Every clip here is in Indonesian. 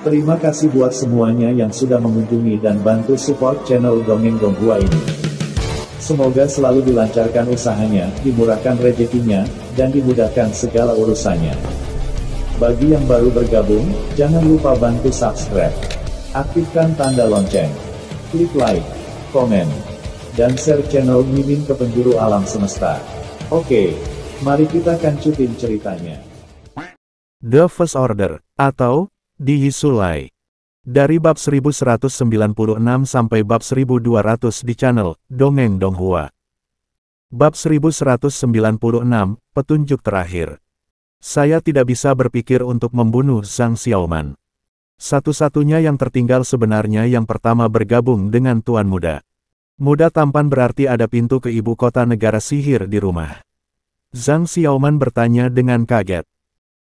Terima kasih buat semuanya yang sudah mengunjungi dan bantu support channel Dongeng Donghua ini. Semoga selalu dilancarkan usahanya, dimurahkan rezekinya, dan dimudahkan segala urusannya. Bagi yang baru bergabung, jangan lupa bantu subscribe. Aktifkan tanda lonceng. Klik like, komen, dan share channel Mimin ke penjuru alam semesta. Oke, mari kita kancutin ceritanya. The First Order, atau Di Yisulai. Dari bab 1196 sampai bab 1200 di channel Dongeng Donghua. Bab 1196, Petunjuk Terakhir. Saya tidak bisa berpikir untuk membunuh Zhang Xiaoman. Satu-satunya yang tertinggal sebenarnya yang pertama bergabung dengan Tuan Muda. Muda tampan berarti ada pintu ke ibu kota negara sihir di rumah. Zhang Xiaoman bertanya dengan kaget.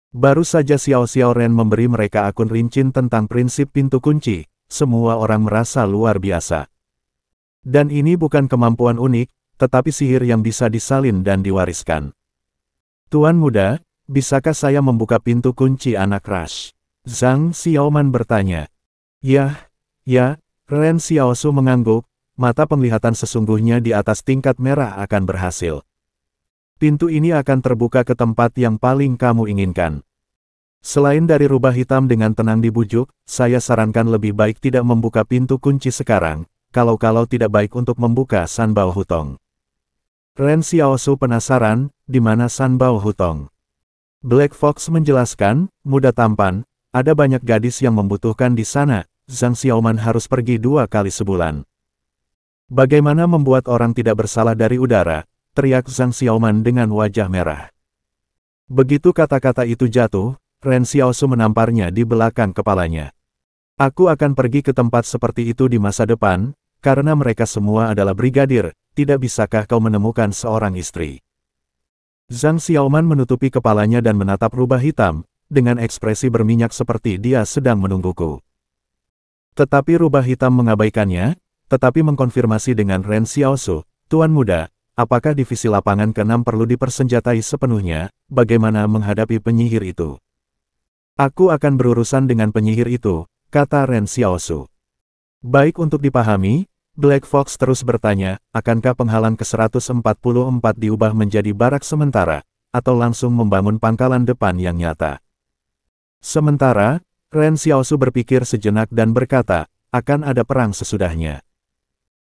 Baru saja Xiao Xiaoren memberi mereka akun rincin tentang prinsip pintu kunci, semua orang merasa luar biasa. Dan ini bukan kemampuan unik, tetapi sihir yang bisa disalin dan diwariskan. Tuan Muda, bisakah saya membuka pintu kunci anak Rush? Zhang Xiaoman bertanya. Ya, Ren Xiaosu mengangguk, mata penglihatan sesungguhnya di atas tingkat merah akan berhasil. Pintu ini akan terbuka ke tempat yang paling kamu inginkan. Selain dari rubah hitam dengan tenang dibujuk, saya sarankan lebih baik tidak membuka pintu kunci sekarang, kalau tidak baik untuk membuka Sanbao Hutong. Ren Xiaosu penasaran, di mana Sanbao Hutong? Black Fox menjelaskan, muda tampan, ada banyak gadis yang membutuhkan di sana, Zhang Xiaoman harus pergi 2 kali sebulan. Bagaimana membuat orang tidak bersalah dari udara? Teriak Zhang Xiaoman dengan wajah merah. Begitu kata-kata itu jatuh, Ren Xiaosu menamparnya di belakang kepalanya. Aku akan pergi ke tempat seperti itu di masa depan, karena mereka semua adalah brigadir, tidak bisakah kau menemukan seorang istri? Zhang Xiaoman menutupi kepalanya dan menatap rubah hitam, dengan ekspresi berminyak seperti dia sedang menungguku. Tetapi rubah hitam mengabaikannya, tetapi mengkonfirmasi dengan Ren Xiaosu, Tuan Muda, apakah divisi lapangan ke-6 perlu dipersenjatai sepenuhnya? Bagaimana menghadapi penyihir itu? Aku akan berurusan dengan penyihir itu, kata Ren Xiaosu. Baik untuk dipahami, Black Fox terus bertanya, akankah penghalang ke-144 diubah menjadi barak sementara, atau langsung membangun pangkalan depan yang nyata? Sementara, Ren Xiaosu berpikir sejenak dan berkata, akan ada perang sesudahnya.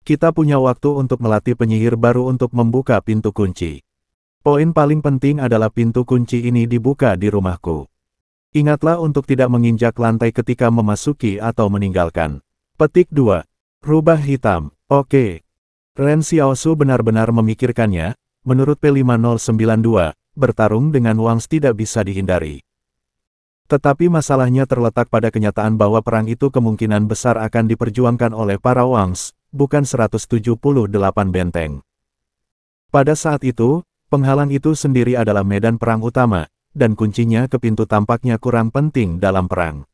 Kita punya waktu untuk melatih penyihir baru untuk membuka pintu kunci. Poin paling penting adalah pintu kunci ini dibuka di rumahku. Ingatlah untuk tidak menginjak lantai ketika memasuki atau meninggalkan. Petik 2. Rubah hitam. Oke. Ren Xiaosu benar-benar memikirkannya, menurut P5092, bertarung dengan Wangs tidak bisa dihindari. Tetapi masalahnya terletak pada kenyataan bahwa perang itu kemungkinan besar akan diperjuangkan oleh para Wangs, bukan 178 benteng. Pada saat itu, penghalang itu sendiri adalah medan perang utama, dan kuncinya ke pintu tampaknya kurang penting dalam perang.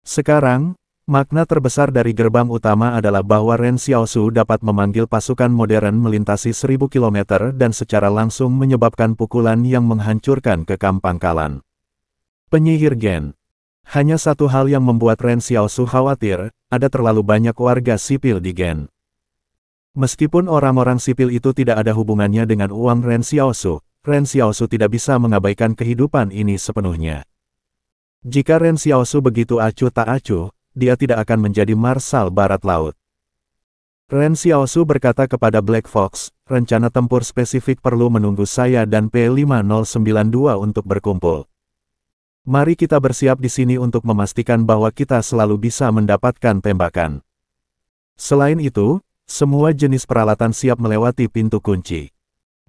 Sekarang, makna terbesar dari gerbang utama adalah bahwa Ren Xiaosu dapat memanggil pasukan modern melintasi 1000 km dan secara langsung menyebabkan pukulan yang menghancurkan kekam pangkalan. Penyihir Gen. Hanya satu hal yang membuat Ren Xiaosu khawatir, ada terlalu banyak warga sipil di Gen. Meskipun orang-orang sipil itu tidak ada hubungannya dengan uang Ren Xiaosu tidak bisa mengabaikan kehidupan ini sepenuhnya. Jika Ren Xiaosu begitu acuh tak acuh, dia tidak akan menjadi Marsal Barat Laut. Ren Xiaosu berkata kepada Black Fox, rencana tempur spesifik perlu menunggu saya dan P5092 untuk berkumpul. Mari kita bersiap di sini untuk memastikan bahwa kita selalu bisa mendapatkan tembakan. Selain itu, semua jenis peralatan siap melewati pintu kunci.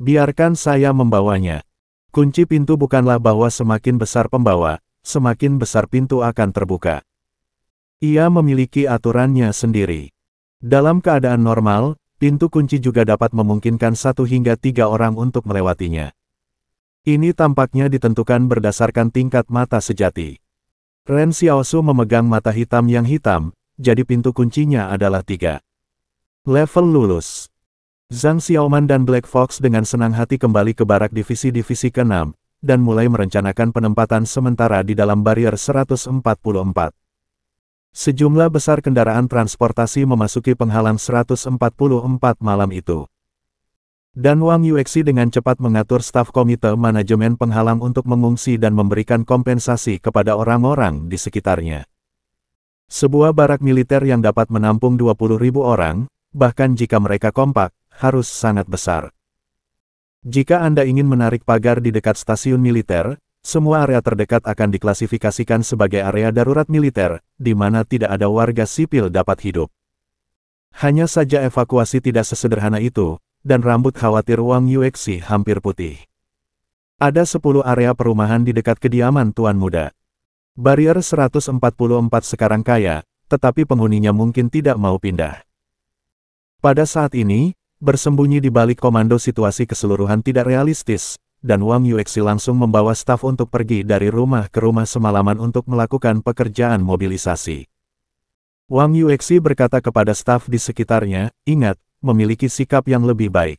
Biarkan saya membawanya. Kunci pintu bukanlah bahwa semakin besar pembawa, semakin besar pintu akan terbuka. Ia memiliki aturannya sendiri. Dalam keadaan normal, pintu kunci juga dapat memungkinkan 1 hingga 3 orang untuk melewatinya. Ini tampaknya ditentukan berdasarkan tingkat mata sejati. Ren Xiaosu memegang mata hitam yang hitam, jadi pintu kuncinya adalah 3. Level lulus. Zhang Xiaoman dan Black Fox dengan senang hati kembali ke barak divisi-divisi ke-6, dan mulai merencanakan penempatan sementara di dalam barier 144. Sejumlah besar kendaraan transportasi memasuki penghalang 144 malam itu. Dan Wang Yuexi dengan cepat mengatur staf komite manajemen penghalang untuk mengungsi dan memberikan kompensasi kepada orang-orang di sekitarnya. Sebuah barak militer yang dapat menampung 20.000 orang, bahkan jika mereka kompak, harus sangat besar. Jika Anda ingin menarik pagar di dekat stasiun militer, semua area terdekat akan diklasifikasikan sebagai area darurat militer, di mana tidak ada warga sipil dapat hidup. Hanya saja evakuasi tidak sesederhana itu, dan rambut khawatir Wang Yuexi hampir putih. Ada 10 area perumahan di dekat kediaman Tuan Muda. Barier 144 sekarang kaya, tetapi penghuninya mungkin tidak mau pindah. Pada saat ini, bersembunyi di balik komando situasi keseluruhan tidak realistis, dan Wang Yuexi langsung membawa staf untuk pergi dari rumah ke rumah semalaman untuk melakukan pekerjaan mobilisasi. Wang Yuexi berkata kepada staf di sekitarnya, ingat, memiliki sikap yang lebih baik.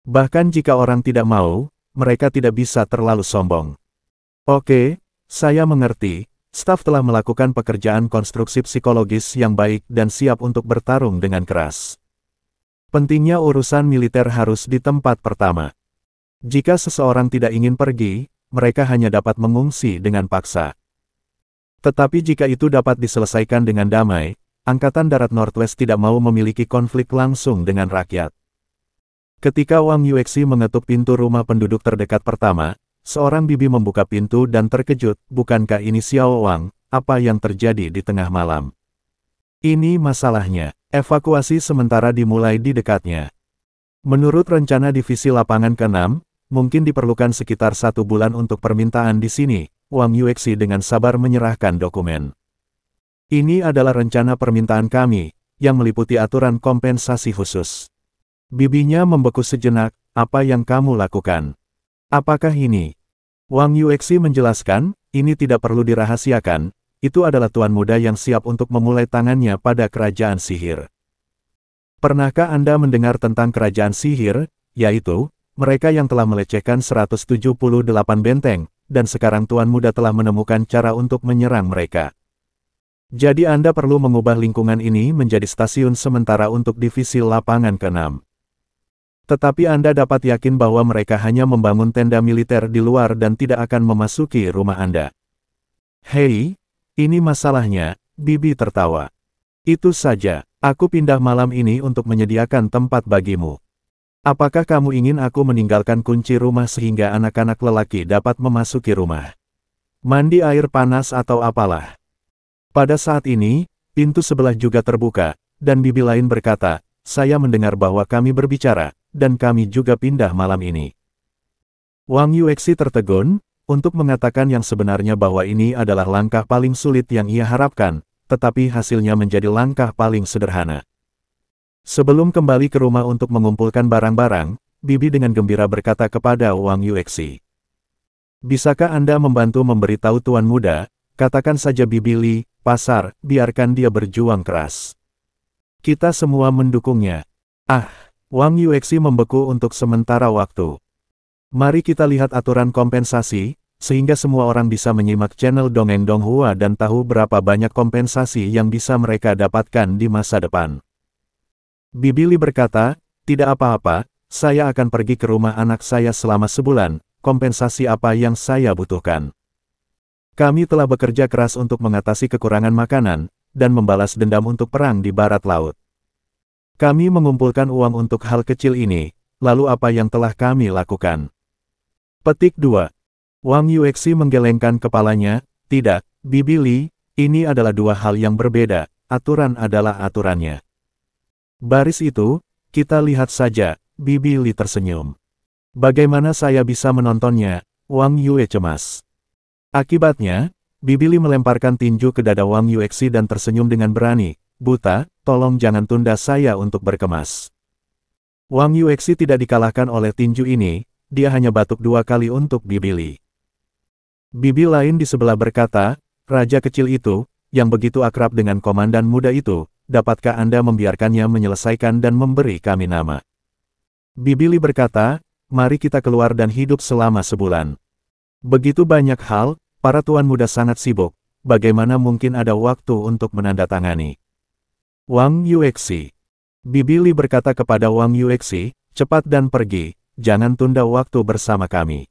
Bahkan jika orang tidak mau, mereka tidak bisa terlalu sombong. Oke, saya mengerti, staf telah melakukan pekerjaan konstruksi psikologis yang baik dan siap untuk bertarung dengan keras. Pentingnya urusan militer harus di tempat pertama. Jika seseorang tidak ingin pergi, mereka hanya dapat mengungsi dengan paksa. Tetapi jika itu dapat diselesaikan dengan damai, Angkatan Darat Northwest tidak mau memiliki konflik langsung dengan rakyat. Ketika Wang Yuexi mengetuk pintu rumah penduduk terdekat pertama, seorang bibi membuka pintu dan terkejut, bukankah ini Xiao Wang, apa yang terjadi di tengah malam? Ini masalahnya, evakuasi sementara dimulai di dekatnya. Menurut rencana Divisi Lapangan ke-6, mungkin diperlukan sekitar 1 bulan untuk permintaan di sini. Wang Yuexi dengan sabar menyerahkan dokumen. Ini adalah rencana permintaan kami, yang meliputi aturan kompensasi khusus. Bibinya membeku sejenak, apa yang kamu lakukan? Apakah ini? Wang Yuexi menjelaskan, ini tidak perlu dirahasiakan, itu adalah Tuan Muda yang siap untuk memulai tangannya pada kerajaan sihir. Pernahkah Anda mendengar tentang kerajaan sihir, yaitu, mereka yang telah melecehkan 178 benteng, dan sekarang Tuan Muda telah menemukan cara untuk menyerang mereka. Jadi Anda perlu mengubah lingkungan ini menjadi stasiun sementara untuk Divisi Lapangan ke-6. Tetapi Anda dapat yakin bahwa mereka hanya membangun tenda militer di luar dan tidak akan memasuki rumah Anda. Hei, ini masalahnya, Bibi tertawa. Itu saja, aku pindah malam ini untuk menyediakan tempat bagimu. Apakah kamu ingin aku meninggalkan kunci rumah sehingga anak-anak lelaki dapat memasuki rumah? Mandi air panas atau apalah? Pada saat ini, pintu sebelah juga terbuka, dan bibi lain berkata, saya mendengar bahwa kami berbicara, dan kami juga pindah malam ini. Wang Yuexi tertegun, untuk mengatakan yang sebenarnya bahwa ini adalah langkah paling sulit yang ia harapkan, tetapi hasilnya menjadi langkah paling sederhana. Sebelum kembali ke rumah untuk mengumpulkan barang-barang, bibi dengan gembira berkata kepada Wang Yuexi. Bisakah Anda membantu memberitahu Tuan Muda, katakan saja Bibi Li, pasar, biarkan dia berjuang keras. Kita semua mendukungnya. Ah, Wang Yuexi membeku untuk sementara waktu. Mari kita lihat aturan kompensasi, sehingga semua orang bisa menyimak channel Dongeng Donghua dan tahu berapa banyak kompensasi yang bisa mereka dapatkan di masa depan. Bibi Li berkata, tidak apa-apa, saya akan pergi ke rumah anak saya selama sebulan, kompensasi apa yang saya butuhkan. Kami telah bekerja keras untuk mengatasi kekurangan makanan, dan membalas dendam untuk perang di barat laut. Kami mengumpulkan uang untuk hal kecil ini, lalu apa yang telah kami lakukan? Petik 2. Wang Yuexi menggelengkan kepalanya, tidak, Bibi Li, ini adalah dua hal yang berbeda, aturan adalah aturannya. Baris itu, kita lihat saja, Bibi Li tersenyum. Bagaimana saya bisa menontonnya? Wang Yue cemas. Akibatnya, Bibi Li melemparkan tinju ke dada Wang Yuexi dan tersenyum dengan berani, buta, tolong jangan tunda saya untuk berkemas. Wang Yuexi tidak dikalahkan oleh tinju ini, dia hanya batuk 2 kali untuk Bibi Li. Bibi lain di sebelah berkata, raja kecil itu, yang begitu akrab dengan komandan muda itu, dapatkah Anda membiarkannya menyelesaikan dan memberi kami nama? Bibi Li berkata, mari kita keluar dan hidup selama sebulan. Begitu banyak hal, para tuan muda sangat sibuk, bagaimana mungkin ada waktu untuk menandatangani? Wang Yuexi. Bibi Li berkata kepada Wang Yuexi, cepat dan pergi, jangan tunda waktu bersama kami.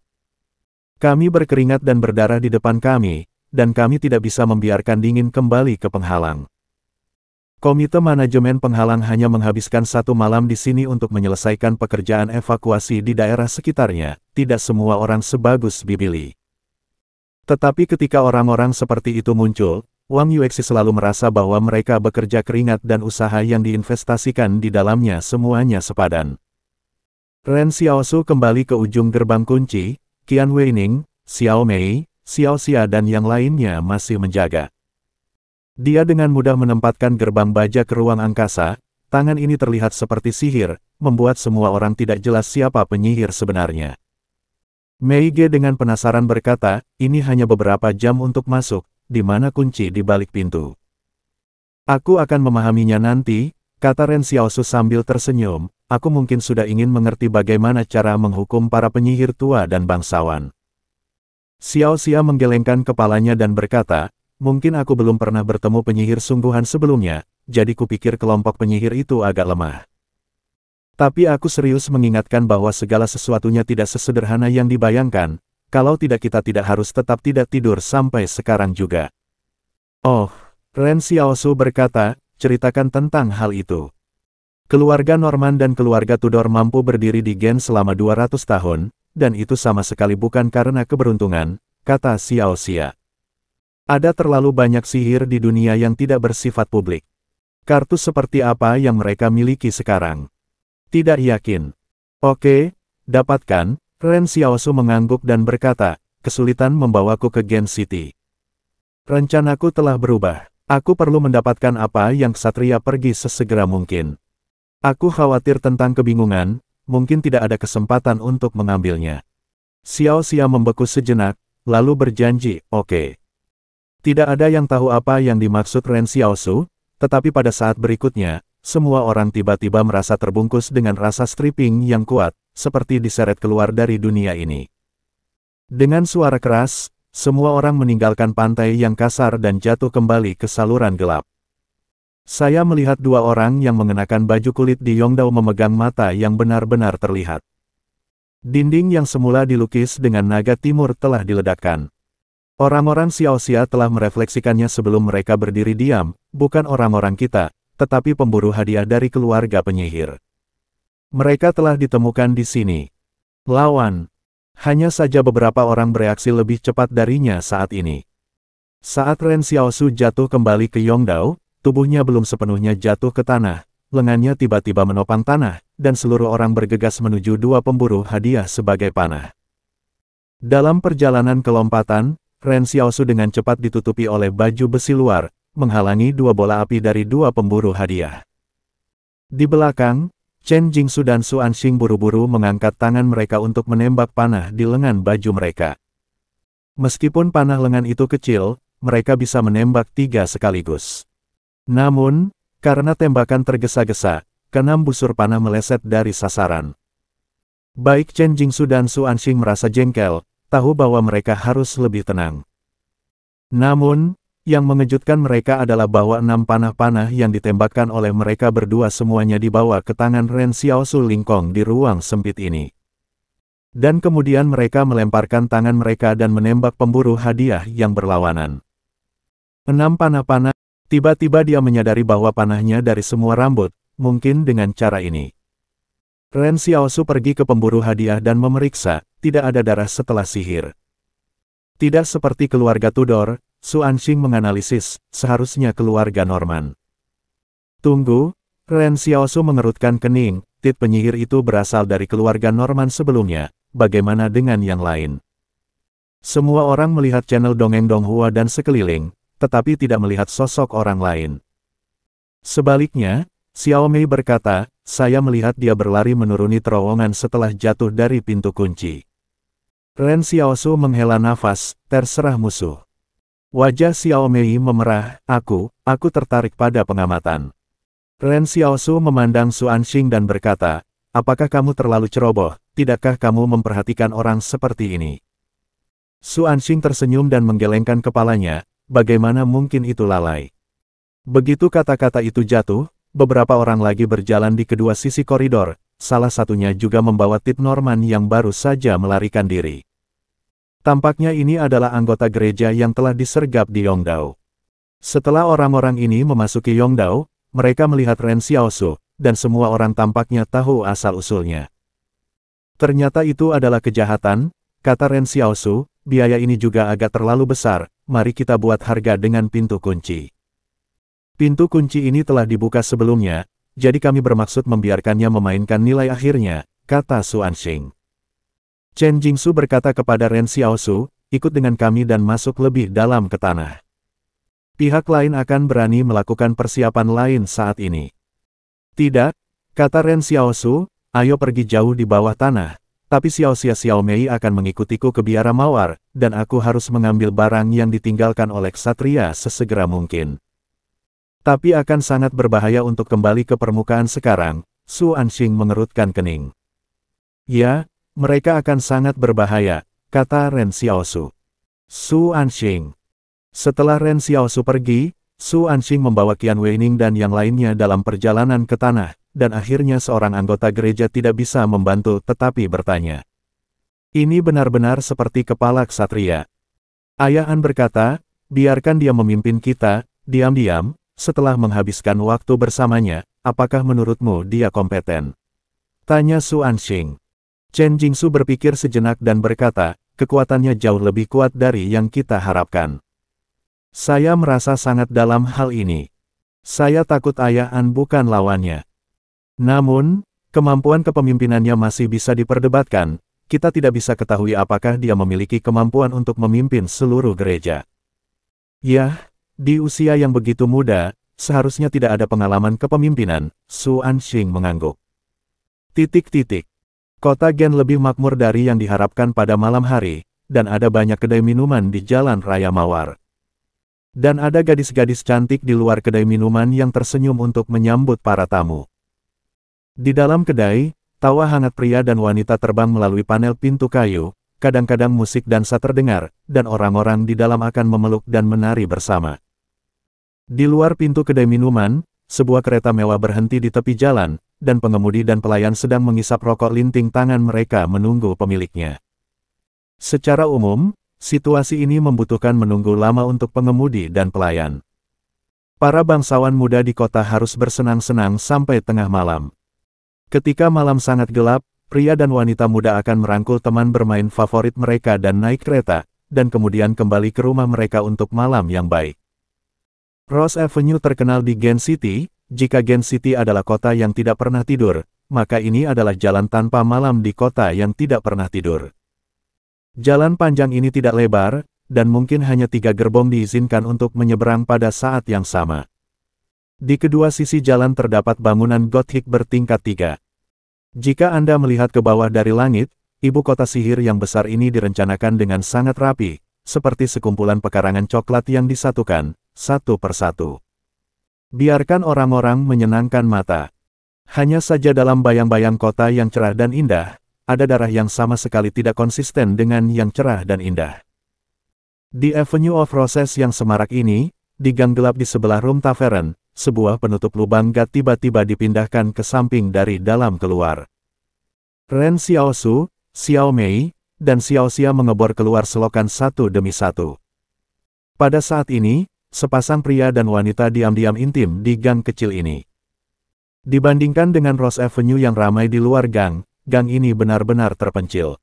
Kami berkeringat dan berdarah di depan kami, dan kami tidak bisa membiarkan dingin kembali ke penghalang. Komite manajemen penghalang hanya menghabiskan 1 malam di sini untuk menyelesaikan pekerjaan evakuasi di daerah sekitarnya, tidak semua orang sebagus Bibi Li. Tetapi ketika orang-orang seperti itu muncul, Wang Yuexi selalu merasa bahwa mereka bekerja keringat dan usaha yang diinvestasikan di dalamnya semuanya sepadan. Ren Xiaosu kembali ke ujung gerbang kunci, Qian Weining, Xiao Mei, Xiao Xia dan yang lainnya masih menjaga. Dia dengan mudah menempatkan gerbang baja ke ruang angkasa, tangan ini terlihat seperti sihir, membuat semua orang tidak jelas siapa penyihir sebenarnya. Mei Ge dengan penasaran berkata, ini hanya beberapa jam untuk masuk, di mana kunci di balik pintu. Aku akan memahaminya nanti, kata Ren Xiaosu sambil tersenyum, aku mungkin sudah ingin mengerti bagaimana cara menghukum para penyihir tua dan bangsawan. Xiao Xia menggelengkan kepalanya dan berkata, mungkin aku belum pernah bertemu penyihir sungguhan sebelumnya, jadi kupikir kelompok penyihir itu agak lemah. Tapi aku serius mengingatkan bahwa segala sesuatunya tidak sesederhana yang dibayangkan, kalau tidak kita tidak harus tetap tidak tidur sampai sekarang juga. Oh, Ren Xiaosu berkata, ceritakan tentang hal itu. Keluarga Norman dan keluarga Tudor mampu berdiri di Gen selama 200 tahun, dan itu sama sekali bukan karena keberuntungan, kata Xiao Xia. Ada terlalu banyak sihir di dunia yang tidak bersifat publik. Kartu seperti apa yang mereka miliki sekarang? Tidak yakin. Oke, dapatkan. Ren Xiaosu mengangguk dan berkata, kesulitan membawaku ke Gen City. Rencanaku telah berubah. Aku perlu mendapatkan apa yang ksatria pergi sesegera mungkin. Aku khawatir tentang kebingungan, mungkin tidak ada kesempatan untuk mengambilnya. Xiao Xia membeku sejenak, lalu berjanji, oke. Tidak ada yang tahu apa yang dimaksud Ren Xiaosu, tetapi pada saat berikutnya, semua orang tiba-tiba merasa terbungkus dengan rasa stripping yang kuat, seperti diseret keluar dari dunia ini. Dengan suara keras, semua orang meninggalkan pantai yang kasar dan jatuh kembali ke saluran gelap. Saya melihat 2 orang yang mengenakan baju kulit di Yongdao memegang mata yang benar-benar terlihat. Dinding yang semula dilukis dengan naga timur telah diledakkan. Orang-orang Xiao Xia telah merefleksikannya sebelum mereka berdiri diam, bukan orang-orang kita, tetapi pemburu hadiah dari keluarga penyihir. Mereka telah ditemukan di sini. Lawan. Hanya saja beberapa orang bereaksi lebih cepat darinya saat ini. Saat Ren Xiaosu jatuh kembali ke Yongdao, tubuhnya belum sepenuhnya jatuh ke tanah, lengannya tiba-tiba menopang tanah, dan seluruh orang bergegas menuju 2 pemburu hadiah sebagai panah. Dalam perjalanan kelompatan, Ren Xiaosu dengan cepat ditutupi oleh baju besi luar, menghalangi 2 bola api dari 2 pemburu hadiah. Di belakang, Chen Jingsu dan Su Anxing buru-buru mengangkat tangan mereka untuk menembak panah di lengan baju mereka. Meskipun panah lengan itu kecil, mereka bisa menembak 3 sekaligus. Namun, karena tembakan tergesa-gesa, ke-6 busur panah meleset dari sasaran. Baik Chen Jingsu dan Su Anxing merasa jengkel, tahu bahwa mereka harus lebih tenang. Namun, yang mengejutkan mereka adalah bahwa 6 panah-panah yang ditembakkan oleh mereka berdua semuanya dibawa ke tangan Ren Xiaosu Lingkong di ruang sempit ini. Dan kemudian mereka melemparkan tangan mereka dan menembak pemburu hadiah yang berlawanan. 6 panah-panah, tiba-tiba dia menyadari bahwa panahnya dari semua rambut, mungkin dengan cara ini. Ren Xiaosu pergi ke pemburu hadiah dan memeriksa, tidak ada darah setelah sihir. Tidak seperti keluarga Tudor, Su Anxing menganalisis, seharusnya keluarga Norman. Tunggu, Ren Xiaosu mengerutkan kening, tit penyihir itu berasal dari keluarga Norman sebelumnya, bagaimana dengan yang lain? Semua orang melihat channel Dongeng Donghua dan sekeliling, tetapi tidak melihat sosok orang lain. Sebaliknya, Xiao Mei berkata, saya melihat dia berlari menuruni terowongan setelah jatuh dari pintu kunci. Ren Xiaosu menghela nafas, terserah musuh. Wajah Xiao Mei memerah, aku tertarik pada pengamatan. Ren Xiaosu memandang Su Anxing dan berkata, apakah kamu terlalu ceroboh, tidakkah kamu memperhatikan orang seperti ini? Su Anxing tersenyum dan menggelengkan kepalanya, bagaimana mungkin itu lalai. Begitu kata-kata itu jatuh, beberapa orang lagi berjalan di kedua sisi koridor, salah satunya juga membawa Tip Norman yang baru saja melarikan diri. Tampaknya ini adalah anggota gereja yang telah disergap di Yongdao. Setelah orang-orang ini memasuki Yongdao, mereka melihat Ren Xiaosu, dan semua orang tampaknya tahu asal-usulnya. Ternyata itu adalah kejahatan, kata Ren Xiaosu, biaya ini juga agak terlalu besar, mari kita buat harga dengan pintu kunci. Pintu kunci ini telah dibuka sebelumnya, jadi kami bermaksud membiarkannya memainkan nilai akhirnya, kata Su Anxing. Chen Jingsu berkata kepada Ren Xiaosu, ikut dengan kami dan masuk lebih dalam ke tanah. Pihak lain akan berani melakukan persiapan lain saat ini. Tidak, kata Ren Xiaosu, ayo pergi jauh di bawah tanah, tapi Xiaoxia Xiaomei akan mengikutiku ke biara mawar, dan aku harus mengambil barang yang ditinggalkan oleh ksatria sesegera mungkin. Tapi akan sangat berbahaya untuk kembali ke permukaan sekarang, Su Anxing mengerutkan kening. Ya, mereka akan sangat berbahaya, kata Ren Xiaosu. Su Anxing. Setelah Ren Xiaosu pergi, Su Anxing membawa Qian Weining dan yang lainnya dalam perjalanan ke tanah, dan akhirnya seorang anggota gereja tidak bisa membantu tetapi bertanya. Ini benar-benar seperti kepala ksatria. Ayah Han berkata, biarkan dia memimpin kita, diam-diam, setelah menghabiskan waktu bersamanya, apakah menurutmu dia kompeten? Tanya Su Anxing. Chen Jingsu berpikir sejenak dan berkata, kekuatannya jauh lebih kuat dari yang kita harapkan. Saya merasa sangat dalam hal ini. Saya takut Ayah Han bukan lawannya. Namun, kemampuan kepemimpinannya masih bisa diperdebatkan, kita tidak bisa ketahui apakah dia memiliki kemampuan untuk memimpin seluruh gereja. Yah, di usia yang begitu muda, seharusnya tidak ada pengalaman kepemimpinan, Su Anxing mengangguk. Kota Gen lebih makmur dari yang diharapkan pada malam hari, dan ada banyak kedai minuman di jalan raya Mawar. Dan ada gadis-gadis cantik di luar kedai minuman yang tersenyum untuk menyambut para tamu. Di dalam kedai, tawa hangat pria dan wanita terbang melalui panel pintu kayu, kadang-kadang musik dansa terdengar, dan orang-orang di dalam akan memeluk dan menari bersama. Di luar pintu kedai minuman, sebuah kereta mewah berhenti di tepi jalan, dan pengemudi dan pelayan sedang mengisap rokok linting tangan mereka menunggu pemiliknya. Secara umum, situasi ini membutuhkan menunggu lama untuk pengemudi dan pelayan. Para bangsawan muda di kota harus bersenang-senang sampai tengah malam. Ketika malam sangat gelap, pria dan wanita muda akan merangkul teman bermain favorit mereka dan naik kereta, dan kemudian kembali ke rumah mereka untuk malam yang baik. Rose Avenue terkenal di Gen City. Jika Gen City adalah kota yang tidak pernah tidur, maka ini adalah jalan tanpa malam di kota yang tidak pernah tidur. Jalan panjang ini tidak lebar, dan mungkin hanya 3 gerbong diizinkan untuk menyeberang pada saat yang sama. Di kedua sisi jalan terdapat bangunan Gothic bertingkat 3. Jika Anda melihat ke bawah dari langit, ibu kota sihir yang besar ini direncanakan dengan sangat rapi, seperti sekumpulan pekarangan coklat yang disatukan, satu persatu. Biarkan orang-orang menyenangkan mata. Hanya saja dalam bayang-bayang kota yang cerah dan indah, ada darah yang sama sekali tidak konsisten dengan yang cerah dan indah. Di Avenue of Roses yang semarak ini, di gang gelap di sebelah Room Tavern, sebuah penutup lubang gat tiba-tiba dipindahkan ke samping dari dalam keluar. Ren Xiaosu, Xiaomei, dan Xiaoxia mengebor keluar selokan satu demi satu. Pada saat ini, sepasang pria dan wanita diam-diam intim di gang kecil ini. Dibandingkan dengan Rose Avenue yang ramai di luar gang, gang ini benar-benar terpencil.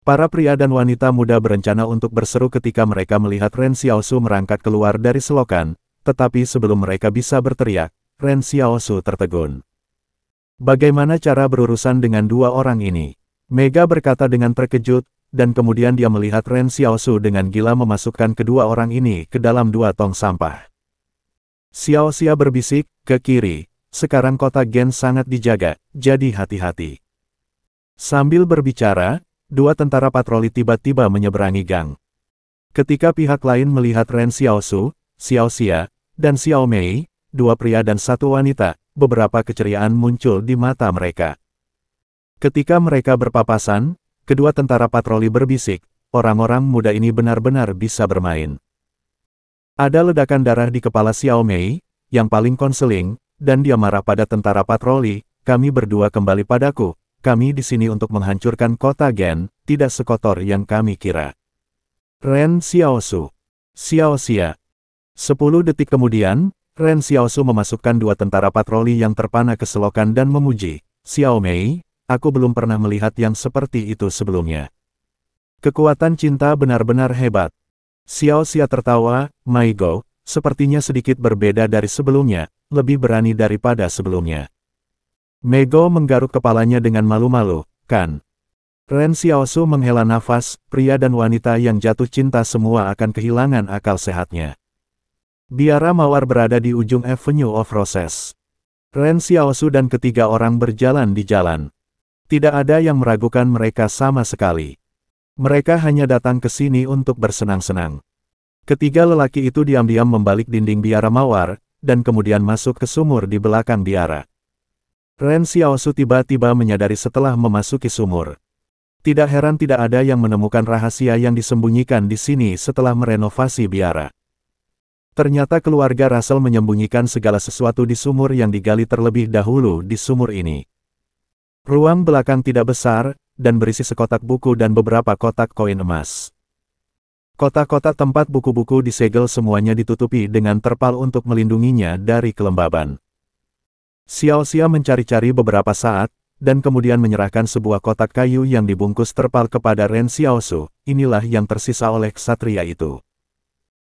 Para pria dan wanita muda berencana untuk berseru ketika mereka melihat Ren Xiaosu merangkak keluar dari selokan, tetapi sebelum mereka bisa berteriak, Ren Xiaosu tertegun. Bagaimana cara berurusan dengan dua orang ini? Mega berkata dengan terkejut, dan kemudian dia melihat Ren Xiaosu dengan gila memasukkan kedua orang ini ke dalam 2 tong sampah. Xiaoxia berbisik, ke kiri, sekarang kota Gen sangat dijaga, jadi hati-hati. Sambil berbicara, 2 tentara patroli tiba-tiba menyeberangi gang. Ketika pihak lain melihat Ren Xiaosu, Xiaoxia, dan Xiaomei, 2 pria dan 1 wanita, beberapa keceriaan muncul di mata mereka. Ketika mereka berpapasan, kedua tentara patroli berbisik, orang-orang muda ini benar-benar bisa bermain. Ada ledakan darah di kepala Xiao Mei, yang paling konseling, dan dia marah pada tentara patroli. Kami berdua kembali padaku. Kami di sini untuk menghancurkan kota Gen, tidak sekotor yang kami kira. Ren Xiaosu. Xiao Xia. 10 detik kemudian, Ren Xiaosu memasukkan 2 tentara patroli yang terpana ke selokan dan memuji, Xiao Mei, aku belum pernah melihat yang seperti itu sebelumnya. Kekuatan cinta benar-benar hebat. Xiao Xia tertawa, My Go, sepertinya sedikit berbeda dari sebelumnya, lebih berani daripada sebelumnya. Mego menggaruk kepalanya dengan malu-malu, kan? Ren Xiaosu menghela nafas, pria dan wanita yang jatuh cinta semua akan kehilangan akal sehatnya. Biara Mawar berada di ujung Avenue of Roses. Ren Xiaosu dan ketiga orang berjalan di jalan. Tidak ada yang meragukan mereka sama sekali. Mereka hanya datang ke sini untuk bersenang-senang. Ketiga lelaki itu diam-diam membalik dinding biara mawar, dan kemudian masuk ke sumur di belakang biara. Ren Xiaosu tiba-tiba menyadari setelah memasuki sumur. Tidak heran tidak ada yang menemukan rahasia yang disembunyikan di sini setelah merenovasi biara. Ternyata keluarga Russell menyembunyikan segala sesuatu di sumur yang digali terlebih dahulu di sumur ini. Ruang belakang tidak besar, dan berisi sekotak buku dan beberapa kotak koin emas. Kotak-kotak tempat buku-buku disegel semuanya ditutupi dengan terpal untuk melindunginya dari kelembaban. Xiao Xia mencari-cari beberapa saat, dan kemudian menyerahkan sebuah kotak kayu yang dibungkus terpal kepada Ren Xiaosu. Inilah yang tersisa oleh ksatria itu.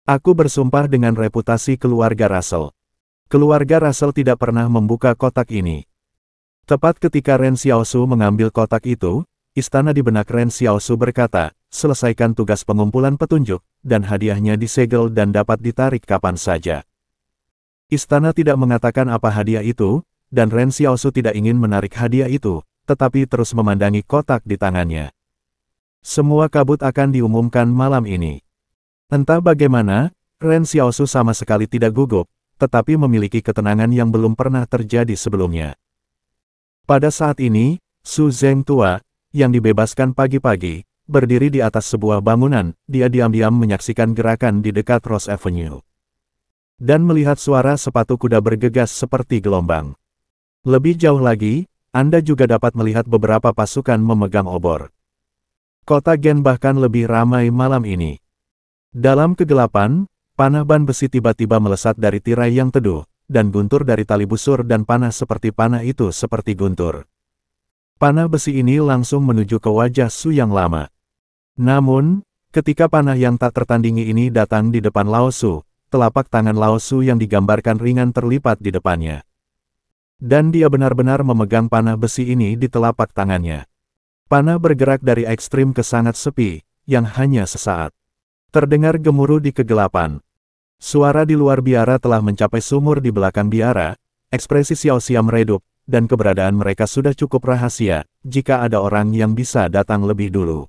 Aku bersumpah dengan reputasi keluarga Russell. Keluarga Russell tidak pernah membuka kotak ini. Tepat ketika Ren Xiaosu mengambil kotak itu, istana di benak Ren Xiaosu berkata, selesaikan tugas pengumpulan petunjuk, dan hadiahnya disegel dan dapat ditarik kapan saja. Istana tidak mengatakan apa hadiah itu, dan Ren Xiaosu tidak ingin menarik hadiah itu, tetapi terus memandangi kotak di tangannya. Semua kabut akan diumumkan malam ini. Entah bagaimana, Ren Xiaosu sama sekali tidak gugup, tetapi memiliki ketenangan yang belum pernah terjadi sebelumnya. Pada saat ini, Su Zeng tua, yang dibebaskan pagi-pagi, berdiri di atas sebuah bangunan, dia diam-diam menyaksikan gerakan di dekat Rose Avenue. Dan melihat suara sepatu kuda bergegas seperti gelombang. Lebih jauh lagi, Anda juga dapat melihat beberapa pasukan memegang obor. Kota Gen bahkan lebih ramai malam ini. Dalam kegelapan, panah ban besi tiba-tiba melesat dari tirai yang teduh, dan guntur dari tali busur dan panah seperti panah itu seperti guntur. Panah besi ini langsung menuju ke wajah Su yang lama. Namun, ketika panah yang tak tertandingi ini datang di depan Lao Su, telapak tangan Lao Su yang digambarkan ringan terlipat di depannya. Dan dia benar-benar memegang panah besi ini di telapak tangannya. Panah bergerak dari ekstrim ke sangat sepi, yang hanya sesaat. Terdengar gemuruh di kegelapan. Suara di luar biara telah mencapai sumur di belakang biara, ekspresi Xiao Xia meredup, dan keberadaan mereka sudah cukup rahasia, jika ada orang yang bisa datang lebih dulu.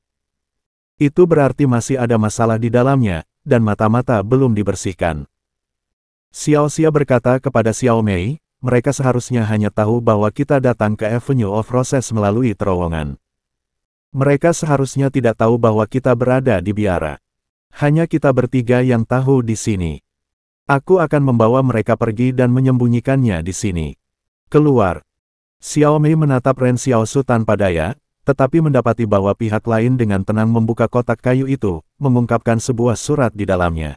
Itu berarti masih ada masalah di dalamnya, dan mata-mata belum dibersihkan. Xiao Xia berkata kepada Xiao Mei, mereka seharusnya hanya tahu bahwa kita datang ke Avenue of Roses melalui terowongan. Mereka seharusnya tidak tahu bahwa kita berada di biara. Hanya kita bertiga yang tahu di sini. Aku akan membawa mereka pergi dan menyembunyikannya di sini. Keluar. Xiao Mei menatap Ren Xiaosu tanpa daya, tetapi mendapati bahwa pihak lain dengan tenang membuka kotak kayu itu, mengungkapkan sebuah surat di dalamnya.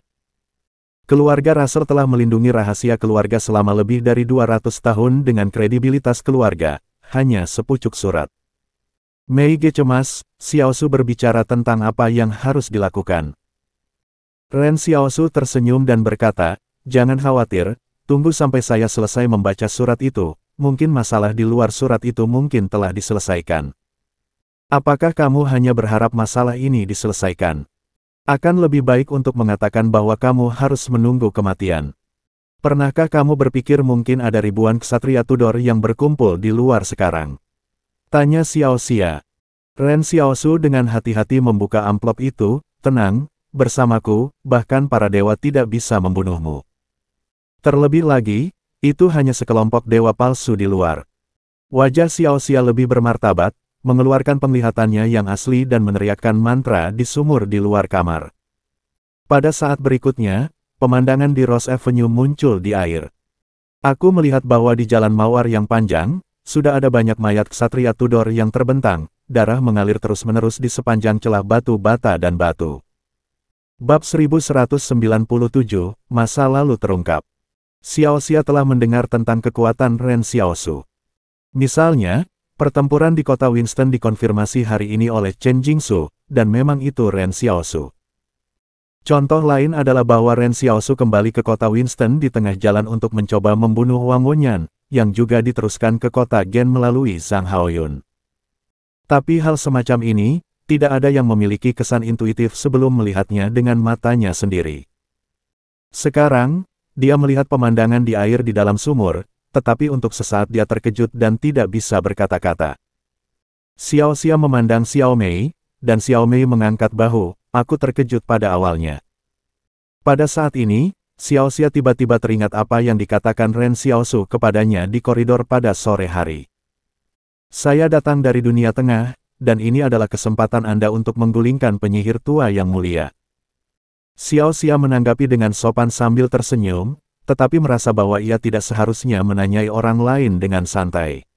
Keluarga Russell telah melindungi rahasia keluarga selama lebih dari 200 tahun dengan kredibilitas keluarga, hanya sepucuk surat. Mei Ge cemas, Xiaosu berbicara tentang apa yang harus dilakukan. Ren Xiaosu tersenyum dan berkata, jangan khawatir, tunggu sampai saya selesai membaca surat itu, mungkin masalah di luar surat itu mungkin telah diselesaikan. Apakah kamu hanya berharap masalah ini diselesaikan? Akan lebih baik untuk mengatakan bahwa kamu harus menunggu kematian. Pernahkah kamu berpikir mungkin ada ribuan ksatria Tudor yang berkumpul di luar sekarang? Tanya Xiao Xia. Ren Xiaosu dengan hati-hati membuka amplop itu, tenang, bersamaku, bahkan para dewa tidak bisa membunuhmu. Terlebih lagi, itu hanya sekelompok dewa palsu di luar. Wajah Xiao Xia lebih bermartabat, mengeluarkan penglihatannya yang asli dan meneriakkan mantra di sumur di luar kamar. Pada saat berikutnya, pemandangan di Rose Avenue muncul di air. Aku melihat bahwa di jalan mawar yang panjang, sudah ada banyak mayat ksatria Tudor yang terbentang, darah mengalir terus-menerus di sepanjang celah batu bata dan batu. Bab 1197, Masa Lalu terungkap. Xiaoxia telah mendengar tentang kekuatan Ren Xiaosu. Misalnya, pertempuran di kota Winston dikonfirmasi hari ini oleh Chen Jingsu, dan memang itu Ren Xiaosu. Contoh lain adalah bahwa Ren Xiaosu kembali ke kota Winston di tengah jalan untuk mencoba membunuh Wang Wenyan, yang juga diteruskan ke kota Gen melalui Zhang Haoyun. Tapi hal semacam ini, tidak ada yang memiliki kesan intuitif sebelum melihatnya dengan matanya sendiri. Sekarang, dia melihat pemandangan di air di dalam sumur, tetapi untuk sesaat dia terkejut dan tidak bisa berkata-kata. Xiaoxia memandang Xiao Mei, dan Xiao Mei mengangkat bahu. Aku terkejut pada awalnya. Pada saat ini, Xiaoxia tiba-tiba teringat apa yang dikatakan Ren Xiaosu kepadanya di koridor pada sore hari. Saya datang dari dunia tengah, dan ini adalah kesempatan Anda untuk menggulingkan penyihir tua yang mulia. Xiaoxia menanggapi dengan sopan sambil tersenyum, tetapi merasa bahwa ia tidak seharusnya menanyai orang lain dengan santai.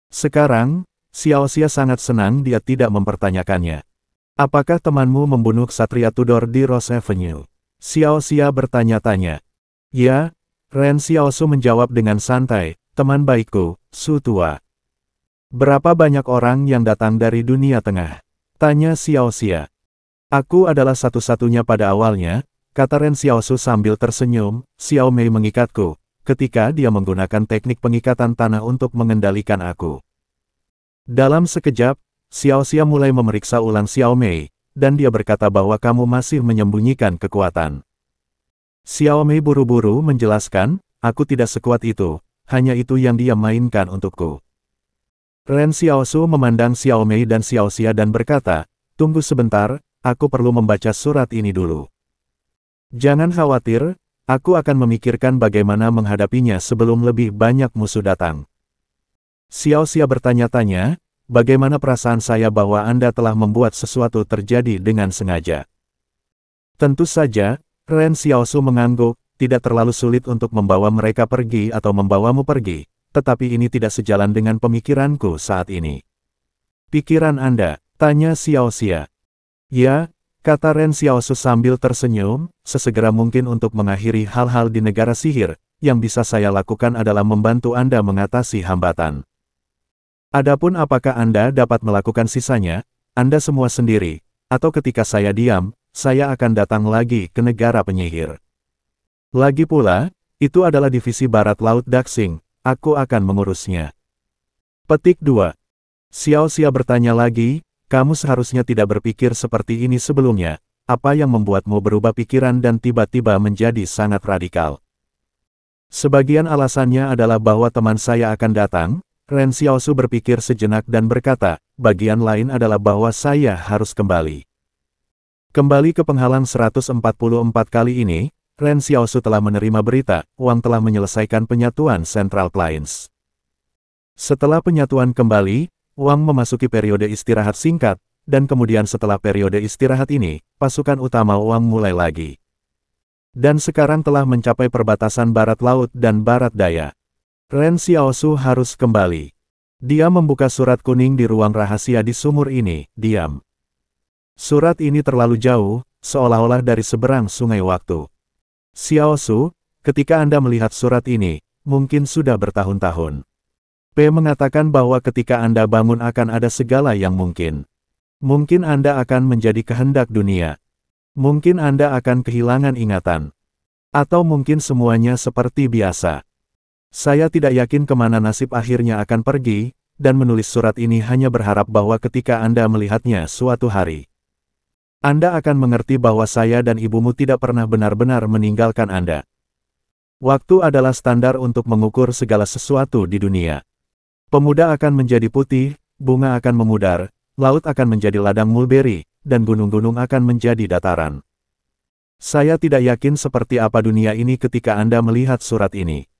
Sekarang, Xiaoxia sangat senang dia tidak mempertanyakannya. Apakah temanmu membunuh ksatria Tudor di Rose Avenue? Xiaoxia bertanya-tanya. Ya, Ren Xiaosu menjawab dengan santai, teman baikku, Su tua. Berapa banyak orang yang datang dari dunia tengah? Tanya Xiaoxia. Aku adalah satu-satunya pada awalnya, kata Ren Xiaosu sambil tersenyum. Xiao Mei mengikatku, ketika dia menggunakan teknik pengikatan tanah untuk mengendalikan aku. Dalam sekejap, Xiaoxia mulai memeriksa ulang Xiao Mei, dan dia berkata bahwa kamu masih menyembunyikan kekuatan. Xiao Mei buru-buru menjelaskan, aku tidak sekuat itu, hanya itu yang dia mainkan untukku. Ren Xiaosu memandang Xiao Mei dan Xiaoxia dan berkata, tunggu sebentar, aku perlu membaca surat ini dulu. Jangan khawatir, aku akan memikirkan bagaimana menghadapinya sebelum lebih banyak musuh datang. Xiaoxia bertanya-tanya, bagaimana perasaan saya bahwa Anda telah membuat sesuatu terjadi dengan sengaja? Tentu saja, Ren Xiaosu mengangguk, tidak terlalu sulit untuk membawa mereka pergi atau membawamu pergi, tetapi ini tidak sejalan dengan pemikiranku saat ini. Pikiran Anda? Tanya Xiaoxia. Ya, kata Ren Xiaosu sambil tersenyum, sesegera mungkin untuk mengakhiri hal-hal di negara sihir, yang bisa saya lakukan adalah membantu Anda mengatasi hambatan. Adapun apakah Anda dapat melakukan sisanya, Anda semua sendiri, atau ketika saya diam, saya akan datang lagi ke negara penyihir. Lagi pula, itu adalah divisi Barat Laut Daxing, aku akan mengurusnya. Petik 2. Xiaoxia bertanya lagi, kamu seharusnya tidak berpikir seperti ini sebelumnya, apa yang membuatmu berubah pikiran dan tiba-tiba menjadi sangat radikal? Sebagian alasannya adalah bahwa teman saya akan datang. Ren Xiaosu berpikir sejenak dan berkata, bagian lain adalah bahwa saya harus kembali. Kembali ke penghalang 144 kali ini, Ren Xiaosu telah menerima berita, Wang telah menyelesaikan penyatuan Central Plains. Setelah penyatuan kembali, Wang memasuki periode istirahat singkat, dan kemudian setelah periode istirahat ini, pasukan utama Wang mulai lagi. Dan sekarang telah mencapai perbatasan barat laut dan barat daya. Ren Xiaosu harus kembali. Dia membuka surat kuning di ruang rahasia di sumur ini, diam. Surat ini terlalu jauh, seolah-olah dari seberang sungai waktu. Xiaosu, ketika Anda melihat surat ini, mungkin sudah bertahun-tahun. P mengatakan bahwa ketika Anda bangun akan ada segala yang mungkin. Mungkin Anda akan menjadi kehendak dunia. Mungkin Anda akan kehilangan ingatan. Atau mungkin semuanya seperti biasa. Saya tidak yakin kemana nasib akhirnya akan pergi, dan menulis surat ini hanya berharap bahwa ketika Anda melihatnya suatu hari, Anda akan mengerti bahwa saya dan ibumu tidak pernah benar-benar meninggalkan Anda. Waktu adalah standar untuk mengukur segala sesuatu di dunia. Pemuda akan menjadi putih, bunga akan memudar, laut akan menjadi ladang mulberry, dan gunung-gunung akan menjadi dataran. Saya tidak yakin seperti apa dunia ini ketika Anda melihat surat ini.